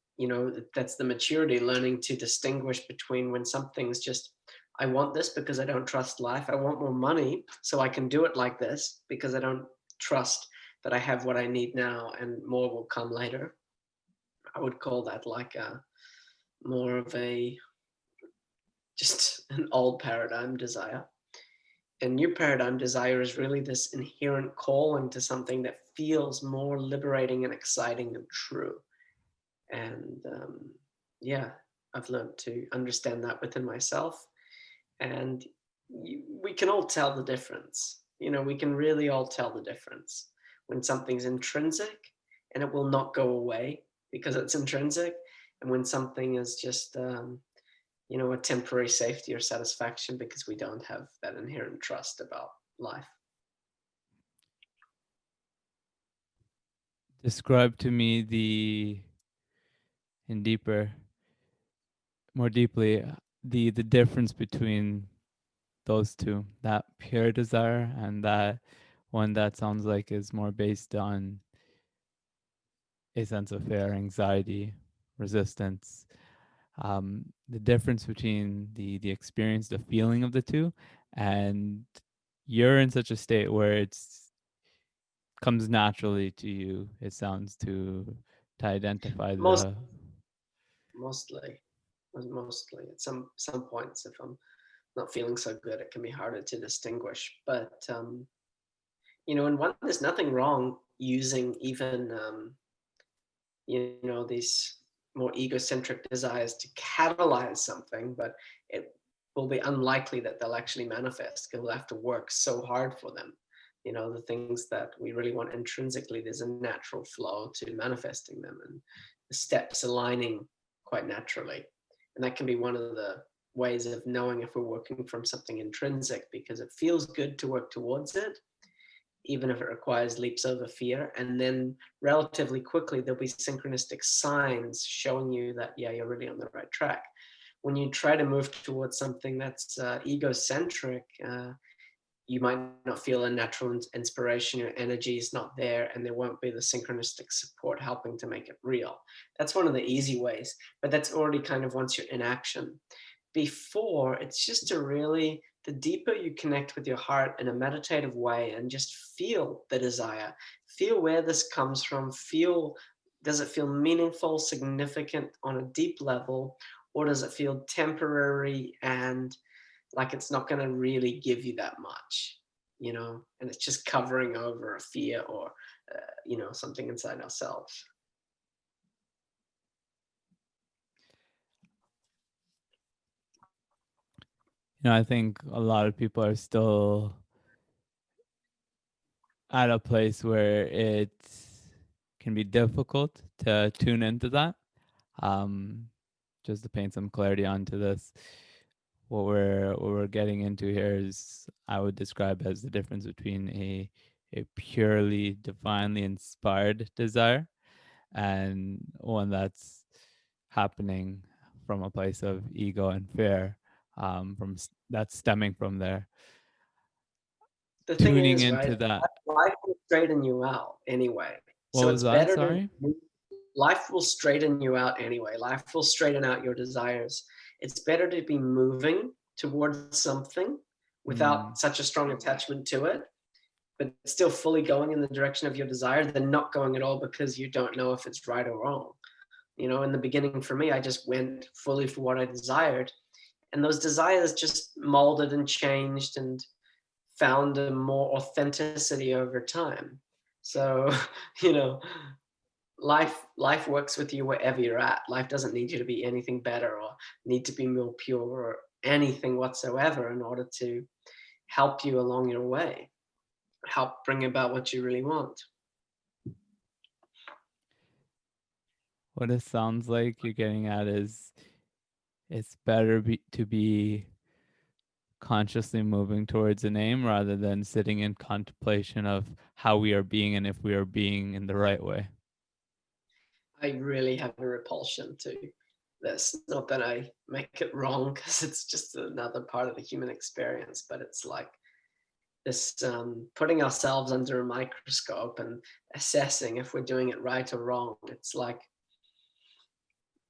that's the maturity, learning to distinguish between when something's just, I want this because I don't trust life. I want more money so I can do it like this because I don't trust that I have what I need now and more will come later. I would call that like more of just an old paradigm desire. A new paradigm desire is really this inherent calling to something that feels more liberating and exciting and true. And I've learned to understand that within myself. And we can all tell the difference. We can really all tell the difference when something's intrinsic and it will not go away because it's intrinsic, and when something is just a temporary safety or satisfaction because we don't have that inherent trust about life. Describe to me more deeply, the difference between those two, that pure desire and that one that sounds like is more based on a sense of fear, anxiety. resistance. The difference between the experience, the feeling of the two, and you're in such a state where it's comes naturally to you. It sounds to identify Most the. mostly, mostly at some points, if I'm not feeling so good, it can be harder to distinguish. But and one, there's nothing wrong using even these more egocentric desires to catalyze something, but it will be unlikely that they'll actually manifest because we'll have to work so hard for them. The things that we really want intrinsically, there's a natural flow to manifesting them, and the steps aligning quite naturally. And that can be one of the ways of knowing if we're working from something intrinsic, because it feels good to work towards it, even if it requires leaps over fear. And then relatively quickly, there'll be synchronistic signs showing you that, yeah, you're really on the right track. When you try to move towards something that's egocentric, you might not feel a natural inspiration, your energy is not there, and there won't be the synchronistic support helping to make it real. That's one of the easy ways, but that's already kind of once you're in action. Before, it's just to really, the deeper you connect with your heart in a meditative way and just feel the desire, feel where this comes from, does it feel meaningful, significant on a deep level, or does it feel temporary and like it's not going to really give you that much, and it's just covering over a fear or, something inside ourselves. I think a lot of people are still at a place where it can be difficult to tune into that. Just to paint some clarity onto this, what we're getting into here is, I would describe as the difference between a purely divinely inspired desire and one that's happening from a place of ego and fear, that's stemming from there. The thing Tuning is, into right, that. life will straighten you out anyway. What So was it's that? better to, Sorry. life will straighten you out anyway. Life will straighten out your desires. It's better to be moving towards something without such a strong attachment to it, but still fully going in the direction of your desire, than not going at all because you don't know if it's right or wrong. In the beginning for me, I just went fully for what I desired. And those desires just molded and changed and found a more authenticity over time. So, you know, life works with you wherever you're at. Life doesn't need you to be anything better or need to be more pure or anything whatsoever in order to help you along your way, help bring about what you really want. What it sounds like you're getting at is, it's better to be consciously moving towards an aim rather than sitting in contemplation of how we are being and if we are being in the right way. I really have a repulsion to this. Not that I make it wrong, because it's just another part of the human experience, but it's like this putting ourselves under a microscope and assessing if we're doing it right or wrong. It's like,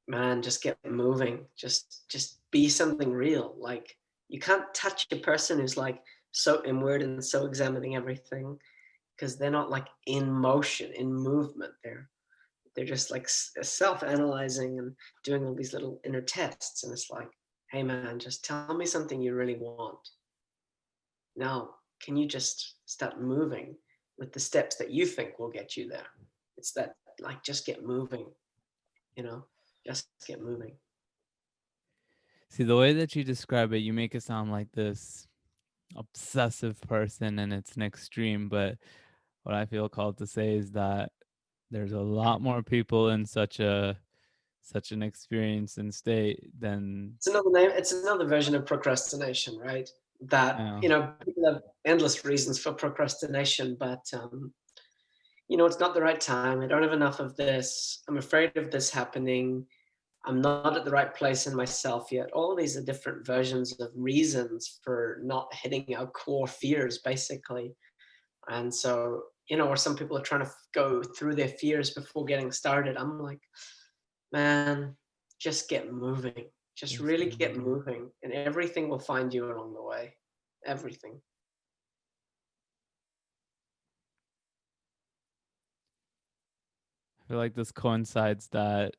man, just get moving. Just be something real. Like, you can't touch a person who's like so inward and so examining everything, because they're not like in motion, in movement. They're just like self-analyzing and doing all these little inner tests. And it's like, hey man, just tell me something you really want. Now, can you just start moving with the steps that you think will get you there? It's that, like, just get moving, just get moving. See, the way that you describe it, you make it sound like this obsessive person and it's an extreme, but what I feel called to say is that there's a lot more people in such an experience and state than It's another version of procrastination, right? That, people have endless reasons for procrastination, but it's not the right time. I don't have enough of this. I'm afraid of this happening. I'm not at the right place in myself yet. All of these are different versions of reasons for not hitting our core fears, basically. And so, or some people are trying to go through their fears before getting started. I'm like, man, just get moving. Just really get moving, and everything will find you along the way. Everything. I feel like this coincides that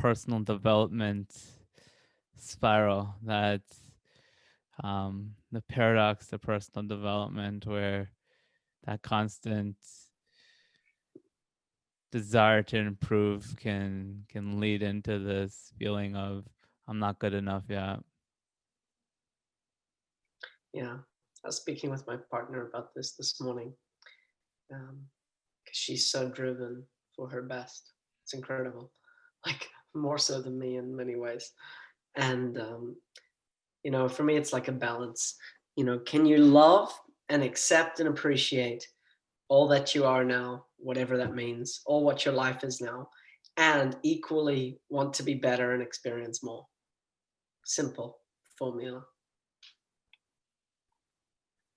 personal development spiral, that the paradox of personal development, where that constant desire to improve can lead into this feeling of I'm not good enough yet. Yeah, I was speaking with my partner about this morning, because she's so driven for her best. It's incredible, like more so than me in many ways. And for me, it's like a balance. Can you love and accept and appreciate all that you are now, whatever that means, all what your life is now, and equally want to be better and experience more? Simple formula.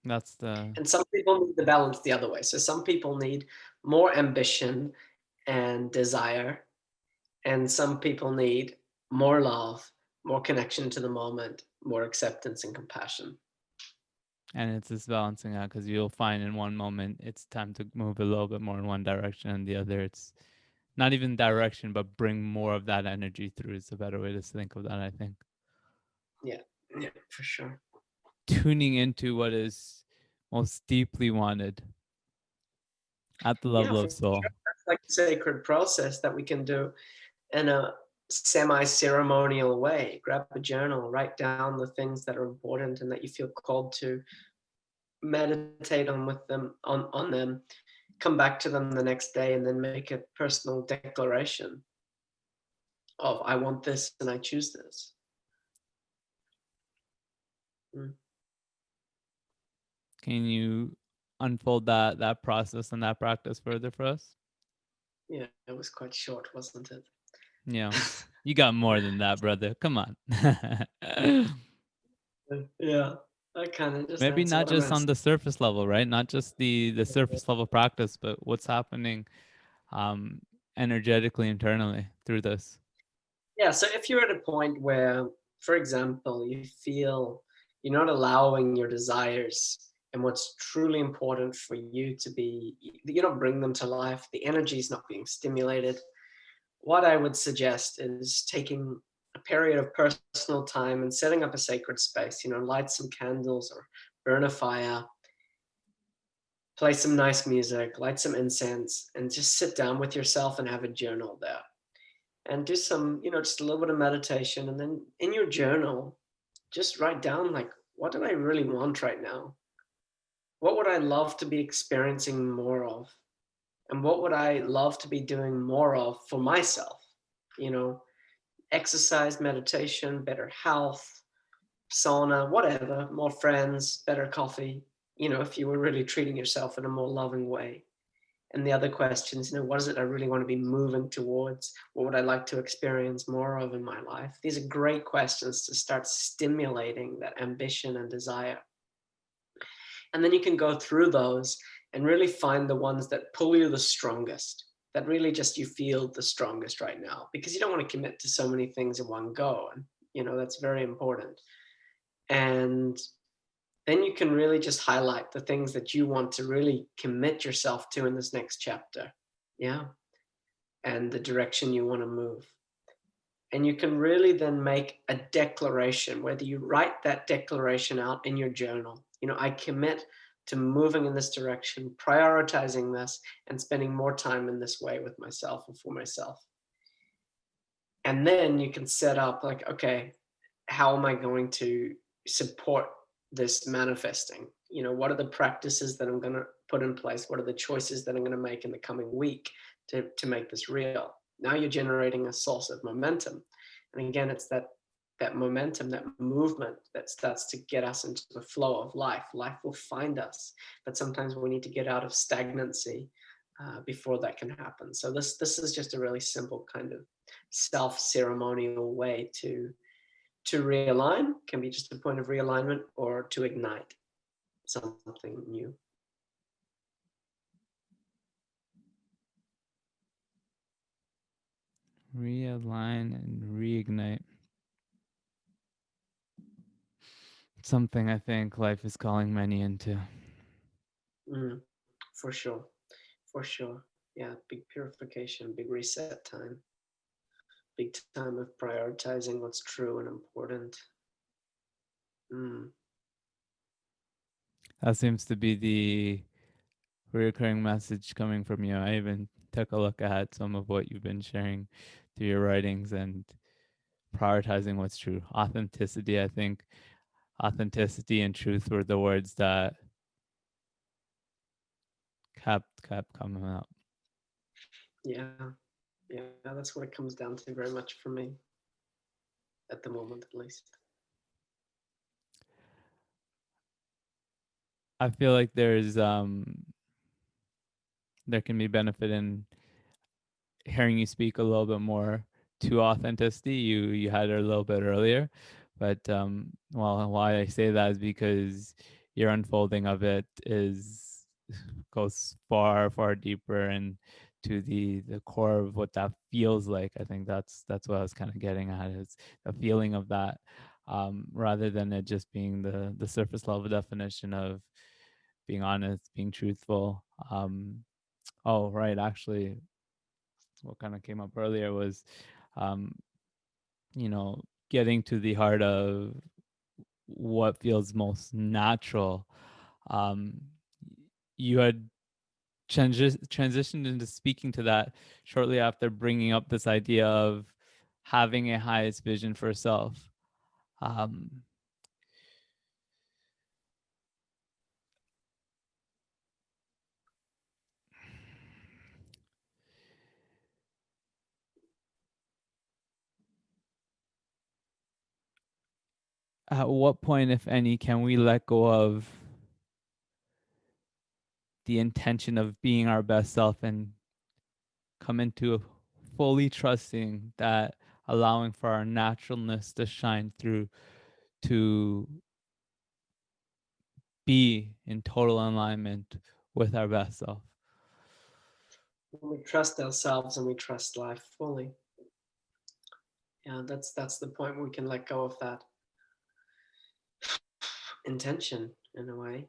That's the And some people need the balance the other way. So some people need more ambition and desire, and some people need more love, more connection to the moment, more acceptance and compassion. and it's this balancing out, because you'll find in one moment it's time to move a little bit more in one direction, and the other it's not even direction, but bring more of that energy through is a better way to think of that, I think. Yeah, for sure. Tuning into what is most deeply wanted at the level of soul. Sure. That's like a sacred process that we can do in a semi-ceremonial way. Grab a journal, write down the things that are important and that you feel called to, meditate on them, come back to them the next day, and then make a personal declaration of I want this and I choose this. Can you unfold that process and that practice further for us? Yeah, it was quite short, wasn't it? Yeah. You got more than that, brother. Come on. Yeah, I kind of just Maybe answered not what I'm just on asking. the surface level, right? Not just the surface level practice, but what's happening energetically internally through this. Yeah, so if you're at a point where, for example, you feel you're not allowing your desires and what's truly important for you to be, you don't bring them to life, the energy is not being stimulated, what I would suggest is taking a period of personal time and setting up a sacred space, light some candles or burn a fire, play some nice music, light some incense, and just sit down with yourself and have a journal there. And do some, just a little bit of meditation. And then in your journal, just write down, like, what do I really want right now? What would I love to be experiencing more of? And what would I love to be doing more of for myself? Exercise, meditation, better health, sauna, whatever, more friends, better coffee, if you were really treating yourself in a more loving way. And the other questions, what is it I really want to be moving towards? What would I like to experience more of in my life? These are great questions to start stimulating that ambition and desire. And then you can go through those and really find the ones that pull you the strongest, that really just you feel the strongest right now, because you don't want to commit to so many things in one go. And, that's very important. And then you can really just highlight the things that you want to really commit yourself to in this next chapter. Yeah. And the direction you want to move. And you can really then make a declaration, whether you write that declaration out in your journal. I commit to moving in this direction, prioritizing this, and spending more time in this way with myself and for myself. And then you can set up like, okay, how am I going to support this manifesting? What are the practices that I'm going to put in place? What are the choices that I'm going to make in the coming week to make this real? Now you're generating a source of momentum. And again, it's that momentum, that movement that starts to get us into the flow of life. Life will find us, but sometimes we need to get out of stagnancy before that can happen. So this is just a really simple kind of self-ceremonial way to realign. Can be just a point of realignment or to ignite something new. Realign and reignite. Something I think life is calling many into. Mm, for sure. For sure. Yeah, big purification, big reset time, big time of prioritizing what's true and important. Mm, That seems to be the recurring message coming from you. I even took a look at some of what you've been sharing through your writings and prioritizing what's true. Authenticity, I think authenticity and truth were the words that kept coming up. yeah, yeah, that's what it comes down to very much for me, at the moment at least. I feel like there can be benefit in hearing you speak a little bit more to authenticity. You had it a little bit earlier, but well, why I say that is because your unfolding of it is goes far deeper and to the core of what that feels like. I think that's what I was kind of getting at, is the feeling of that, rather than it just being the surface level definition of being honest, being truthful. Oh, right, actually, what kind of came up earlier was, um, you know, getting to the heart of what feels most natural. Um, you had transitioned into speaking to that shortly after bringing up this idea of having a highest vision for self. Um, at what point, if any, can we let go of the intention of being our best self and come into fully trusting that, allowing for our naturalness to shine through, to be in total alignment with our best self? When we trust ourselves and we trust life fully, yeah, that's the point where we can let go of that intention in a way.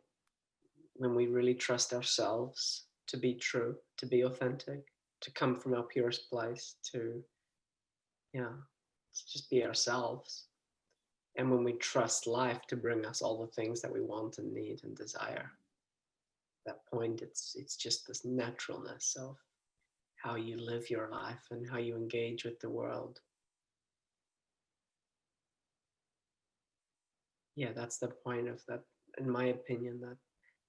When we really trust ourselves to be true, to be authentic, to come from our purest place, yeah, to just be ourselves. And when we trust life to bring us all the things that we want and need and desire, at that point it's just this naturalness of how you live your life and how you engage with the world. Yeah, that's the point of that, in my opinion, that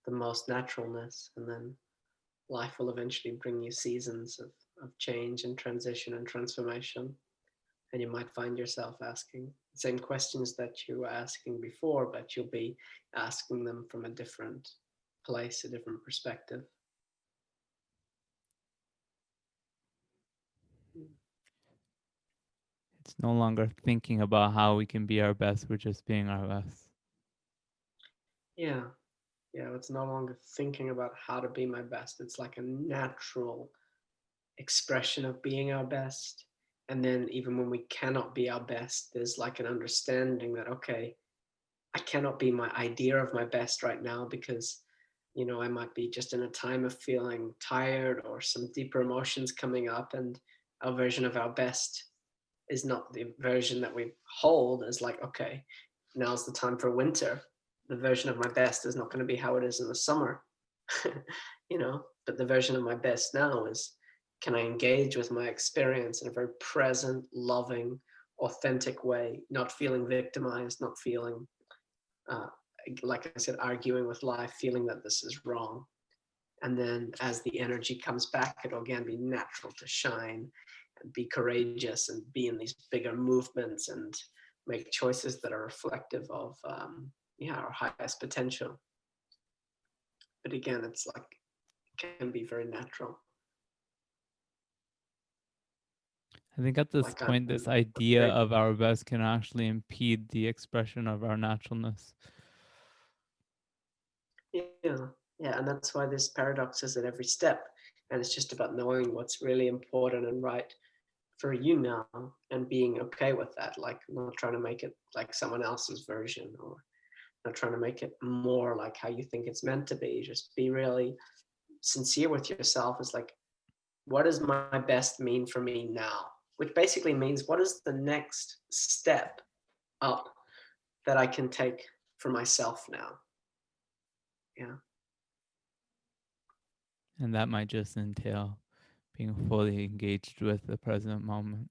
the most naturalness, and then life will eventually bring you seasons of change and transition and transformation. And you might find yourself asking the same questions that you were asking before, but you'll be asking them from a different place, a different perspective. It's no longer thinking about how we can be our best, we're just being our best. Yeah, yeah, it's no longer thinking about how to be my best. It's like a natural expression of being our best. And then even when we cannot be our best, there's like an understanding that, okay, I cannot be my idea of my best right now because, I might be just in a time of feeling tired or some deeper emotions coming up, and our version of our best is not the version that we hold as like, okay, now's the time for winter. The version of my best is not going to be how it is in the summer. But the version of my best now is, can I engage with my experience in a very present, loving, authentic way, not feeling victimized, not feeling uh, like I said, arguing with life, feeling that this is wrong. And then as the energy comes back, it'll again be natural to shine and be courageous and be in these bigger movements and make choices that are reflective of our highest potential. But again, it's like, it can be very natural. I think at this Like I'm point, this idea of our best can actually impede the expression of our naturalness. yeah, yeah, and that's why there's paradoxes at every step, and it's just about knowing what's really important and right for you now, and being okay with that, like not trying to make it like someone else's version, or not trying to make it more like how you think it's meant to be. Just be really sincere with yourself. Is like, what does my best mean for me now? Which basically means, what is the next step up that I can take for myself now? Yeah. And that might just entail being fully engaged with the present moment.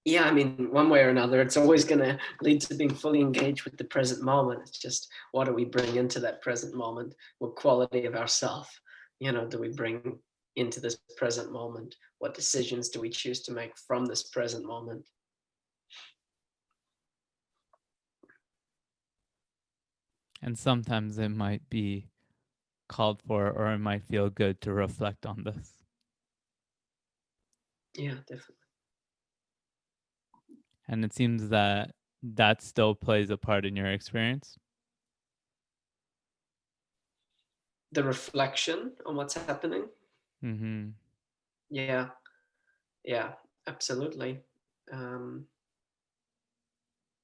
Yeah, I mean, one way or another, it's always going to lead to being fully engaged with the present moment. It's just, what do we bring into that present moment? What quality of ourself, do we bring into this present moment? What decisions do we choose to make from this present moment? And sometimes it might be called for, or it might feel good to reflect on this. Yeah, definitely. And it seems that that still plays a part in your experience. The reflection on what's happening. Mm-hmm. Yeah, yeah, absolutely. Um,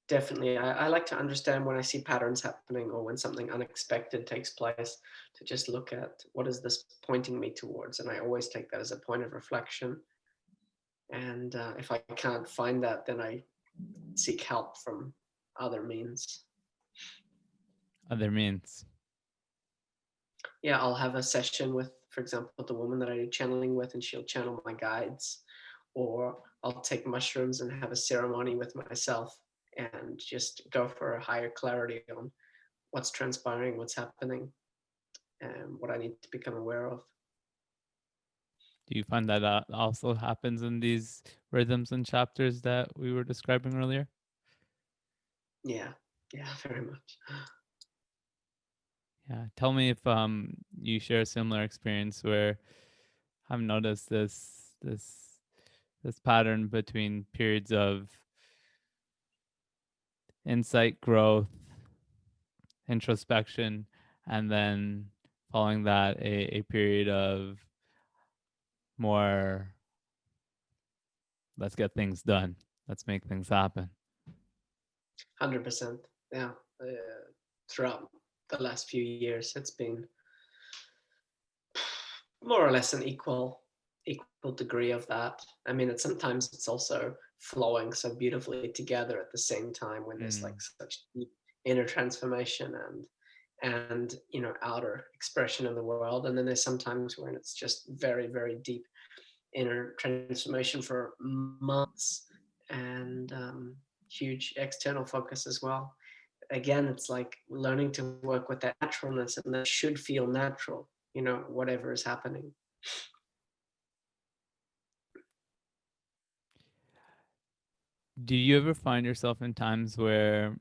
Definitely. I like to understand when I see patterns happening, or when something unexpected takes place, to just look at, what is this pointing me towards? And I always take that as a point of reflection. And if I can't find that, then I seek help from other means. Other means. Yeah, I'll have a session with, for example, the woman that I do channeling with, and she'll channel my guides. Or I'll take mushrooms and have a ceremony with myself, and just go for a higher clarity on what's transpiring, what's happening, and what I need to become aware of. Do you find that also happens in these rhythms and chapters that we were describing earlier? Yeah, yeah, very much. Yeah. Tell me if you share a similar experience where I've noticed this pattern between periods of insight, growth, introspection, and then following that a period of more, let's get things done, let's make things happen. 100%. Yeah. Throughout the last few years, it's been more or less an equal degree of that. I mean, sometimes it's also flowing so beautifully together at the same time, when there's like such deep inner transformation and outer expression of the world. And then there's sometimes when it's just very, very deep inner transformation for months, and huge external focus as well. Again, it's like learning to work with that naturalness, and that should feel natural, whatever is happening. Do you ever find yourself in times where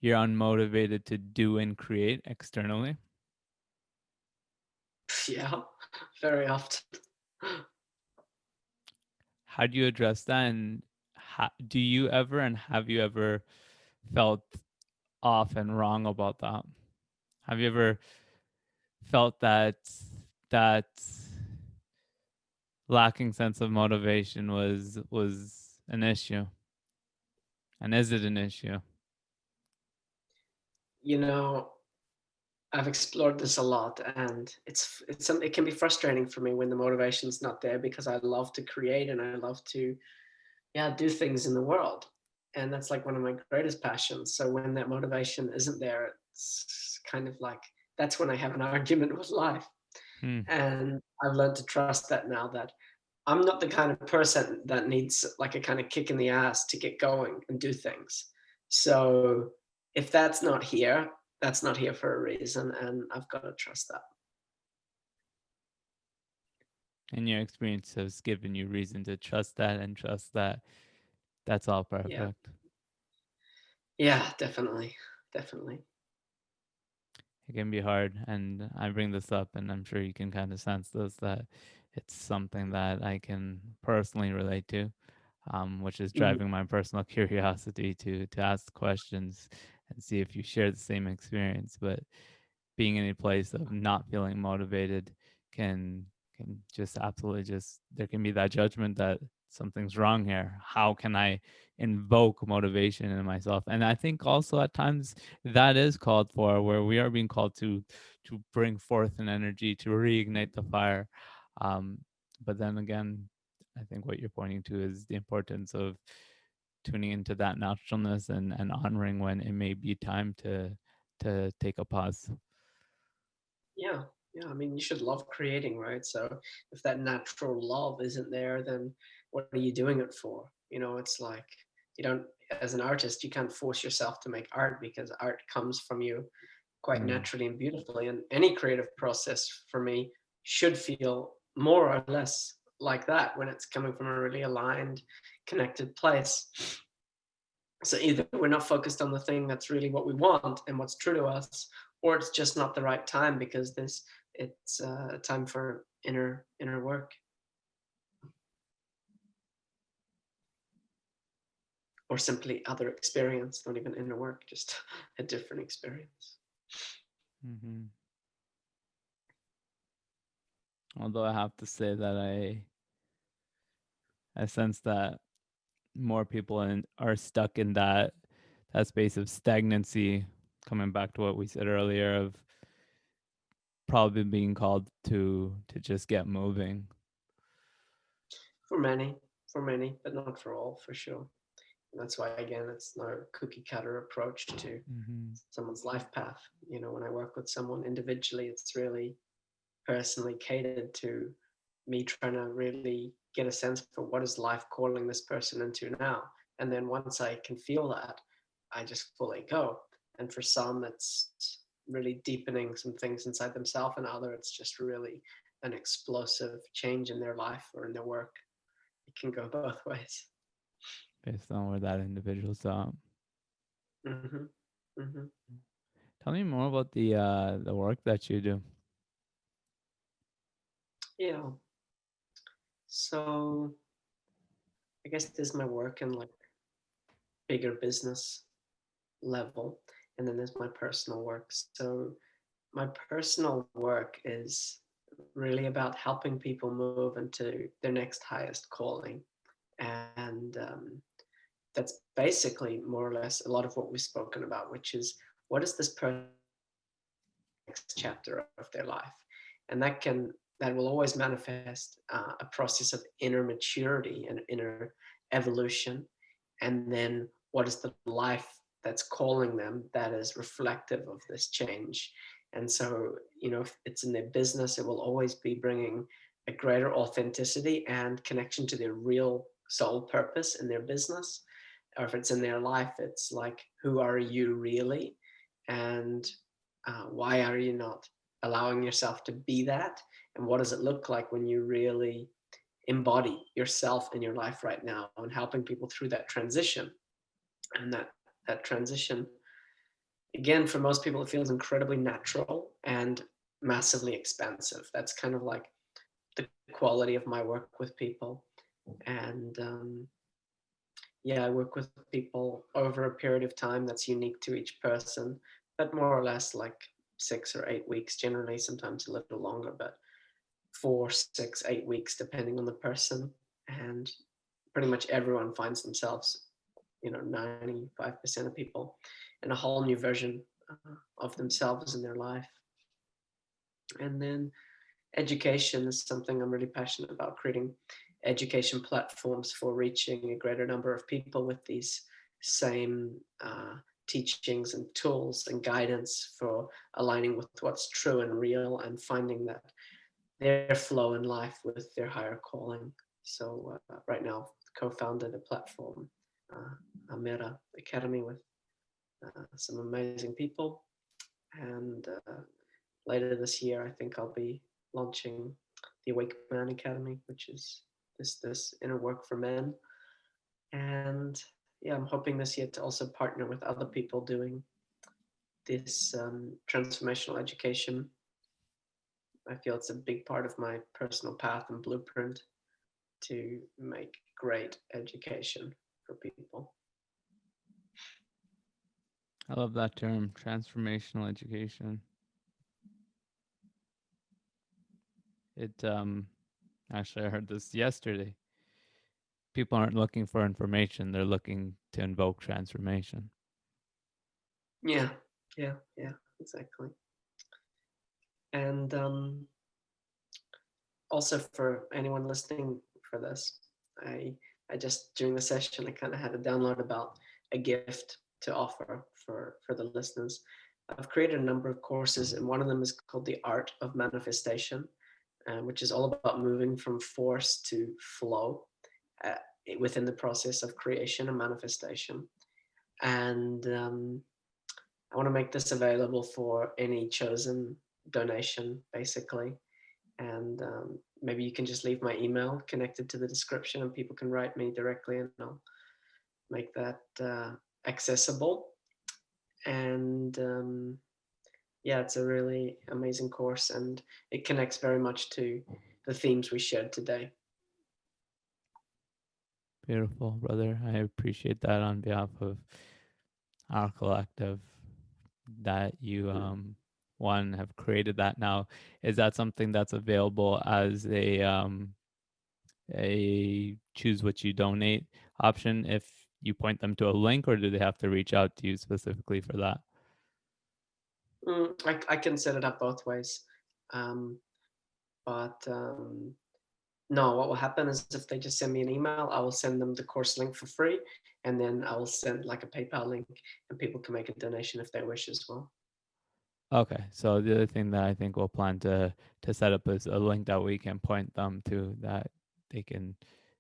you're unmotivated to do and create externally? Yeah, very often. How do you address that? And do you ever, and have you ever felt off and wrong about that? Have you ever felt that lacking sense of motivation was an issue? And is it an issue? you know I've explored this a lot, and it can be frustrating for me when the motivation's not there, because I love to create and I love to, yeah, do things in the world, and that's like one of my greatest passions. So when that motivation isn't there, it's kind of like, that's when I have an argument with life. Hmm. And I've learned to trust that now, that I'm not the kind of person that needs like a kind of kick in the ass to get going and do things. So if that's not here for a reason, and I've got to trust that. And your experience has given you reason to trust that, and trust that that's all Yeah. perfect. Yeah, definitely. Definitely. It can be hard, and I bring this up, and I'm sure you can kind of sense this, that it's something that I can personally relate to, which is Mhm. driving my personal curiosity to ask questions and see if you share the same experience. But being in a place of not feeling motivated can can just absolutely there can be that judgment that something's wrong here. How can I invoke motivation in myself? And I think also at times that is called for, where we are being called to bring forth an energy to reignite the fire. But then again, I think what you're pointing to is the importance of tuning into that naturalness and honoring when it may be time to take a pause. Yeah, yeah. I mean, you should love creating, right? So if that natural love isn't there, then what are you doing it for? It's like you don't, as an artist, you can't force yourself to make art because art comes from you quite Mm. naturally and beautifully. And any creative process for me should feel more or less like that when it's coming from a really aligned, connected place. So either we're not focused on the thing that's really what we want and what's true to us, or it's just not the right time because it's a time for inner work, or simply other experience, not even inner work, just a different experience. Mm-hmm. Although I have to say that I sense that more people are stuck in that space of stagnancy, coming back to what we said earlier of probably being called to just get moving. For many, but not for all, for sure. And that's why, again, it's no cookie cutter approach to Mm-hmm. someone's life path. When I work with someone individually, it's really personally catered to me trying to really get a sense for what is life calling this person into now. And then once I can feel that, I just fully go. And for some, it's really deepening some things inside themselves, and other, it's just really an explosive change in their life or in their work. It can go both ways. Based on where that individual's at. Mm-hmm. Mm-hmm. Tell me more about the work that you do. Yeah. So I guess this is my work in like bigger business level, and then there's my personal work. So my personal work is really about helping people move into their next highest calling, and that's basically more or less a lot of what we've spoken about, which is what is this next chapter of their life. And that will always manifest a process of inner maturity and inner evolution. And then what is the life that's calling them that is reflective of this change. And so, if it's in their business, it will always be bringing a greater authenticity and connection to their real soul purpose in their business. Or if it's in their life, it's like, who are you really? And why are you not allowing yourself to be that? And what does it look like when you really embody yourself in your life right now, and helping people through that transition? And that transition, again, for most people, it feels incredibly natural and massively expensive. That's kind of like the quality of my work with people. And yeah, I work with people over a period of time that's unique to each person, but more or less like 6 or 8 weeks generally, sometimes a little longer, but 4, 6, 8 weeks, depending on the person. And pretty much everyone finds themselves, 95% of people, in a whole new version of themselves in their life. And then education is something I'm really passionate about, creating education platforms for reaching a greater number of people with these same teachings and tools and guidance for aligning with what's true and real, and finding that their flow in life with their higher calling. So right now, I've co-founded a platform, Amera Academy, with some amazing people. And later this year, I think I'll be launching the Awaken Academy, which is this inner work for men. And yeah, I'm hoping this year to also partner with other people doing this transformational education. I feel it's a big part of my personal path and blueprint to make great education for people. I love that term, transformational education. It actually, I heard this yesterday. People aren't looking for information, they're looking to invoke transformation. Yeah, yeah, exactly. And also for anyone listening for this, I I just during the session I kind of had a download about a gift to offer for the listeners. I've created a number of courses, and one of them is called The Art of Manifestation, which is all about moving from force to flow uh, within the process of creation and manifestation. And I want to make this available for any chosen donation, basically. And maybe you can just leave my email connected to the description, and people can write me directly, and I'll make that accessible. And yeah, it's a really amazing course, and it connects very much to the themes we shared today. Beautiful, brother. I appreciate that on behalf of our collective that you one have created that now. Is that something that's available as a choose what you donate option if you point them to a link, or do they have to reach out to you specifically for that? I can set it up both ways. Um, but no, what will happen is if they just send me an email, I will send them the course link for free, and then I will send like a PayPal link, and people can make a donation if they wish as well. Okay, so the other thing that I think we'll plan to set up is a link that we can point them to that they can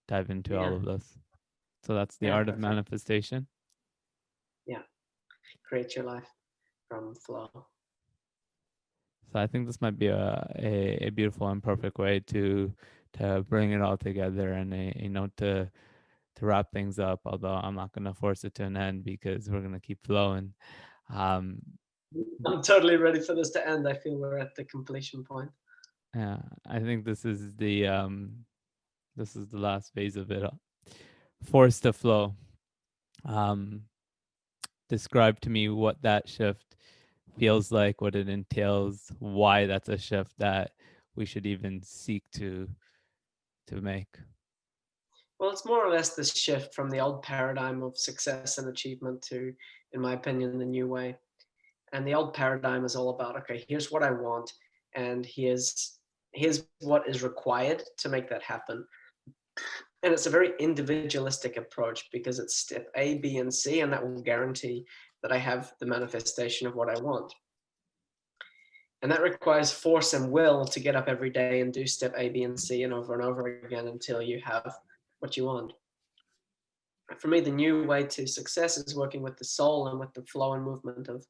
dive into all Yeah, of this. So that's the yeah, art of perfect. manifestation. Yeah, create your life from flow. So I think this might be a beautiful and perfect way to bring it all together and a note to wrap things up. Although I'm not going to force it to an end because we're going to keep flowing. Um, I'm totally ready for this to end. I feel we're at the completion point. yeah, I think this is the last phase of it. Force to flow. Um, Describe to me what that shift feels like, what it entails, why that's a shift that we should even seek to make. Well, it's more or less this shift from the old paradigm of success and achievement to, in my opinion, the new way. And the old paradigm is all about, okay, here's what I want, and here's what is required to make that happen. And it's a very individualistic approach because it's step A, B, and C, and that will guarantee that I have the manifestation of what I want. And that requires force and will to get up every day and do step A, B, and C and over again until you have what you want. For me, the new way to success is working with the soul and with the flow and movement of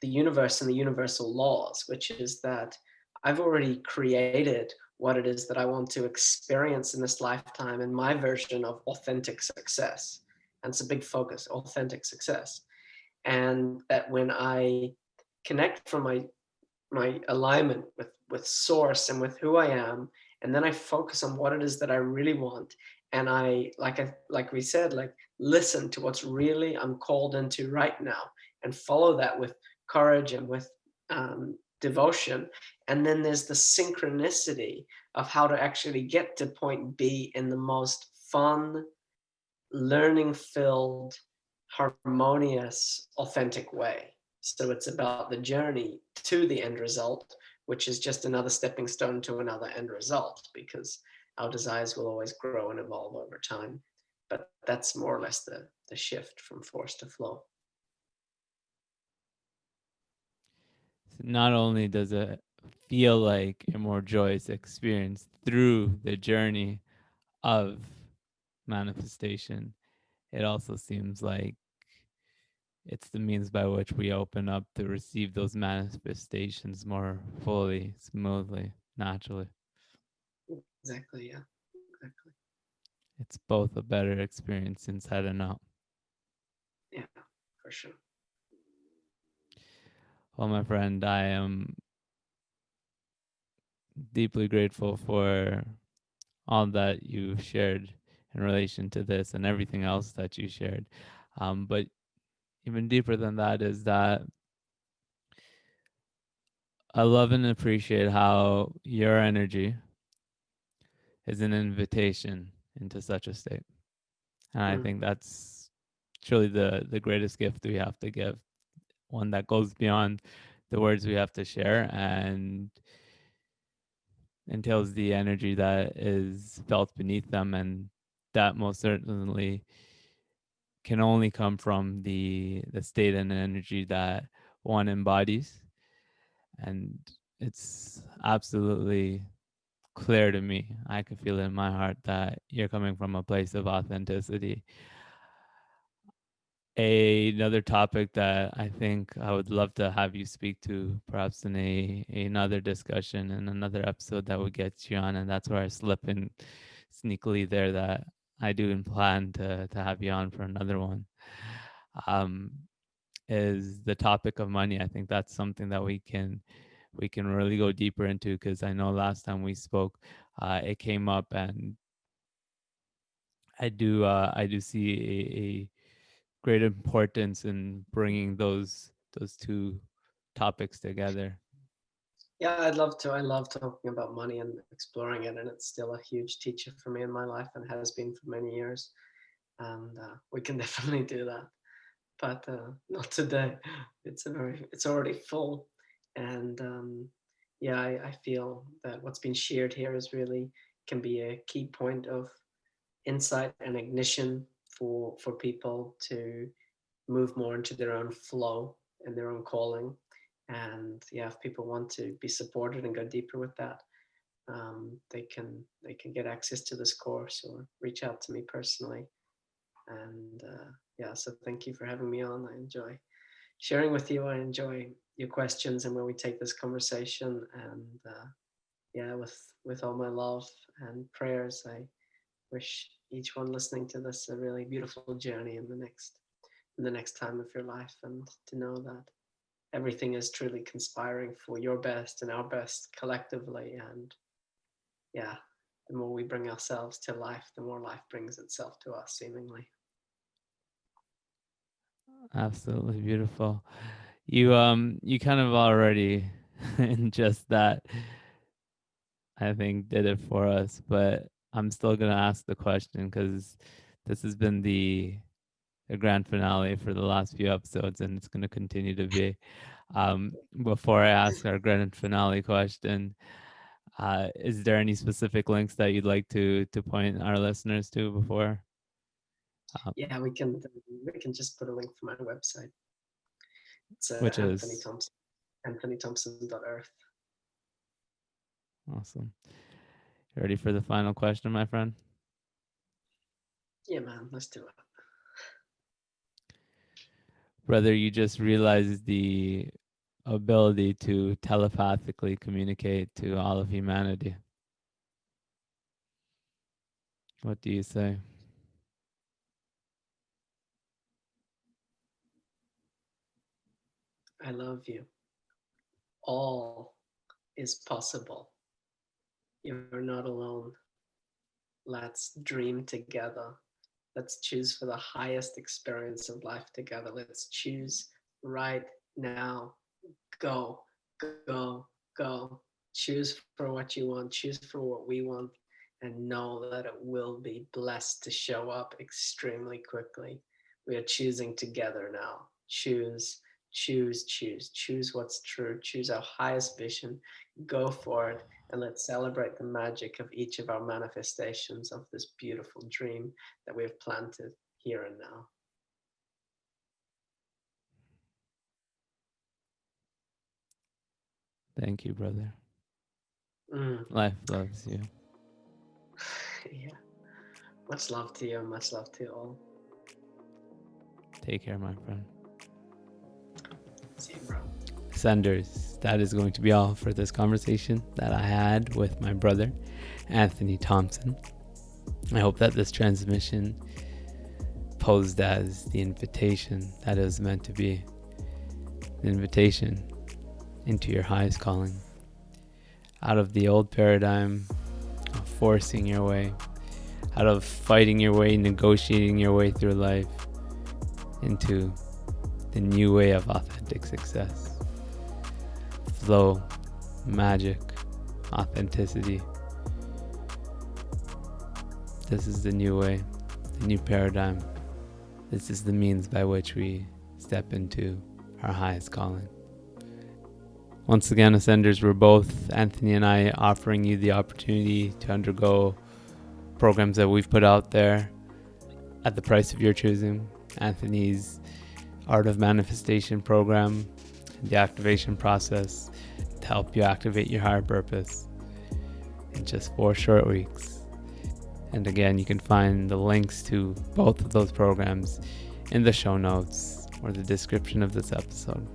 the universe and the universal laws, which is that I've already created what it is that I want to experience in this lifetime in my version of authentic success. And it's a big focus, authentic success. And that when I connect from my alignment with source and with who I am, and then I focus on what it is that I really want, and like we said, like listen to what's really I'm called into right now, and follow that with courage and with devotion. And then there's the synchronicity of how to actually get to point B in the most fun, learning filled, harmonious, authentic way. So it's about the journey to the end result, which is just another stepping stone to another end result, because our desires will always grow and evolve over time. But that's more or less the shift from force to flow. So not only does it feel like a more joyous experience through the journey of manifestation, it also seems like it's the means by which we open up to receive those manifestations more fully, smoothly, naturally. Exactly, yeah, exactly. It's both a better experience inside and out. Yeah, for sure. Well, my friend, I am deeply grateful for all that you shared in relation to this and everything else that you shared. But even deeper than that is that I love and appreciate how your energy is an invitation into such a state. And I think that's truly the greatest gift we have to give, one that goes beyond the words we have to share and entails the energy that is felt beneath them, and that most certainly can only come from the state and energy that one embodies. And it's absolutely clear to me, I can feel it in my heart, that you're coming from a place of authenticity. Another topic that I think I would love to have you speak to, perhaps in another discussion in another episode that would get you on, and that's where I slip in sneakily there, that I do plan to have you on for another one, is the topic of money. I think that's something that we can really go deeper into, because I know last time we spoke, it came up, and I do see a great importance in bringing those two topics together. Yeah, I'd love to. I love talking about money and exploring it, and it's still a huge teacher for me in my life, and has been for many years. And we can definitely do that, but not today. It's already full, and yeah, I feel that what's been shared here is really can be a key point of insight and ignition for people to move more into their own flow and their own calling. And yeah, if people want to be supported and go deeper with that, they can get access to this course or reach out to me personally. And yeah, so thank you for having me on. I enjoy sharing with you. I enjoy your questions and where we take this conversation. And yeah, with all my love and prayers, I wish each one listening to this a really beautiful journey in the next time of your life, and to know that everything is truly conspiring for your best and our best collectively. And yeah, the more we bring ourselves to life, the more life brings itself to us, seemingly. Absolutely beautiful. You kind of already in just that, I think, did it for us, but I'm still gonna ask the question, because this has been the grand finale for the last few episodes, and it's going to continue to be. Before I ask our grand finale question, is there any specific links that you'd like to point our listeners to before? Yeah, we can just put a link for my website. It's which Anthony is Thompson, anthonythompson.earth. Awesome. You ready for the final question, my friend? Yeah, man, let's do it. Brother, you just realized the ability to telepathically communicate to all of humanity. What do you say? I love you. All is possible. You're not alone. Let's dream together. Let's choose for the highest experience of life together. Let's choose right now. Go, go, go. Choose for what you want. Choose for what we want. And know that it will be blessed to show up extremely quickly. We are choosing together now. Choose what's true. Choose our highest vision. Go for it. And let's celebrate the magic of each of our manifestations of this beautiful dream that we have planted here and now. Thank you, brother. Life loves you. Yeah. Much love to you. Much love to you all. Take care, my friend. See you, bro. Senders, that is going to be all for this conversation that I had with my brother, Anthony Thompson. I hope that this transmission posed as the invitation that it was meant to be. An invitation into your highest calling. Out of the old paradigm of forcing your way, out of fighting your way, negotiating your way through life, into the new way of authentic success. Flow, magic, authenticity. This is the new way, the new paradigm. This is the means by which we step into our highest calling. Once again, Ascenders, we're both, Anthony and I, offering you the opportunity to undergo programs that we've put out there at the price of your choosing. Anthony's Art of Manifestation program, the activation process to help you activate your higher purpose in just 4 short weeks. And again, you can find the links to both of those programs in the show notes or the description of this episode.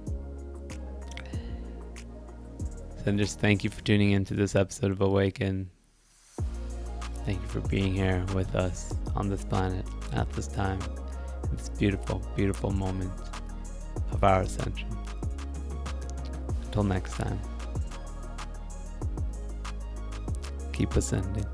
And just thank you for tuning into this episode of Awaken. Thank you for being here with us on this planet at this time, in this beautiful, beautiful moment of our ascension. Until next time, keep ascending.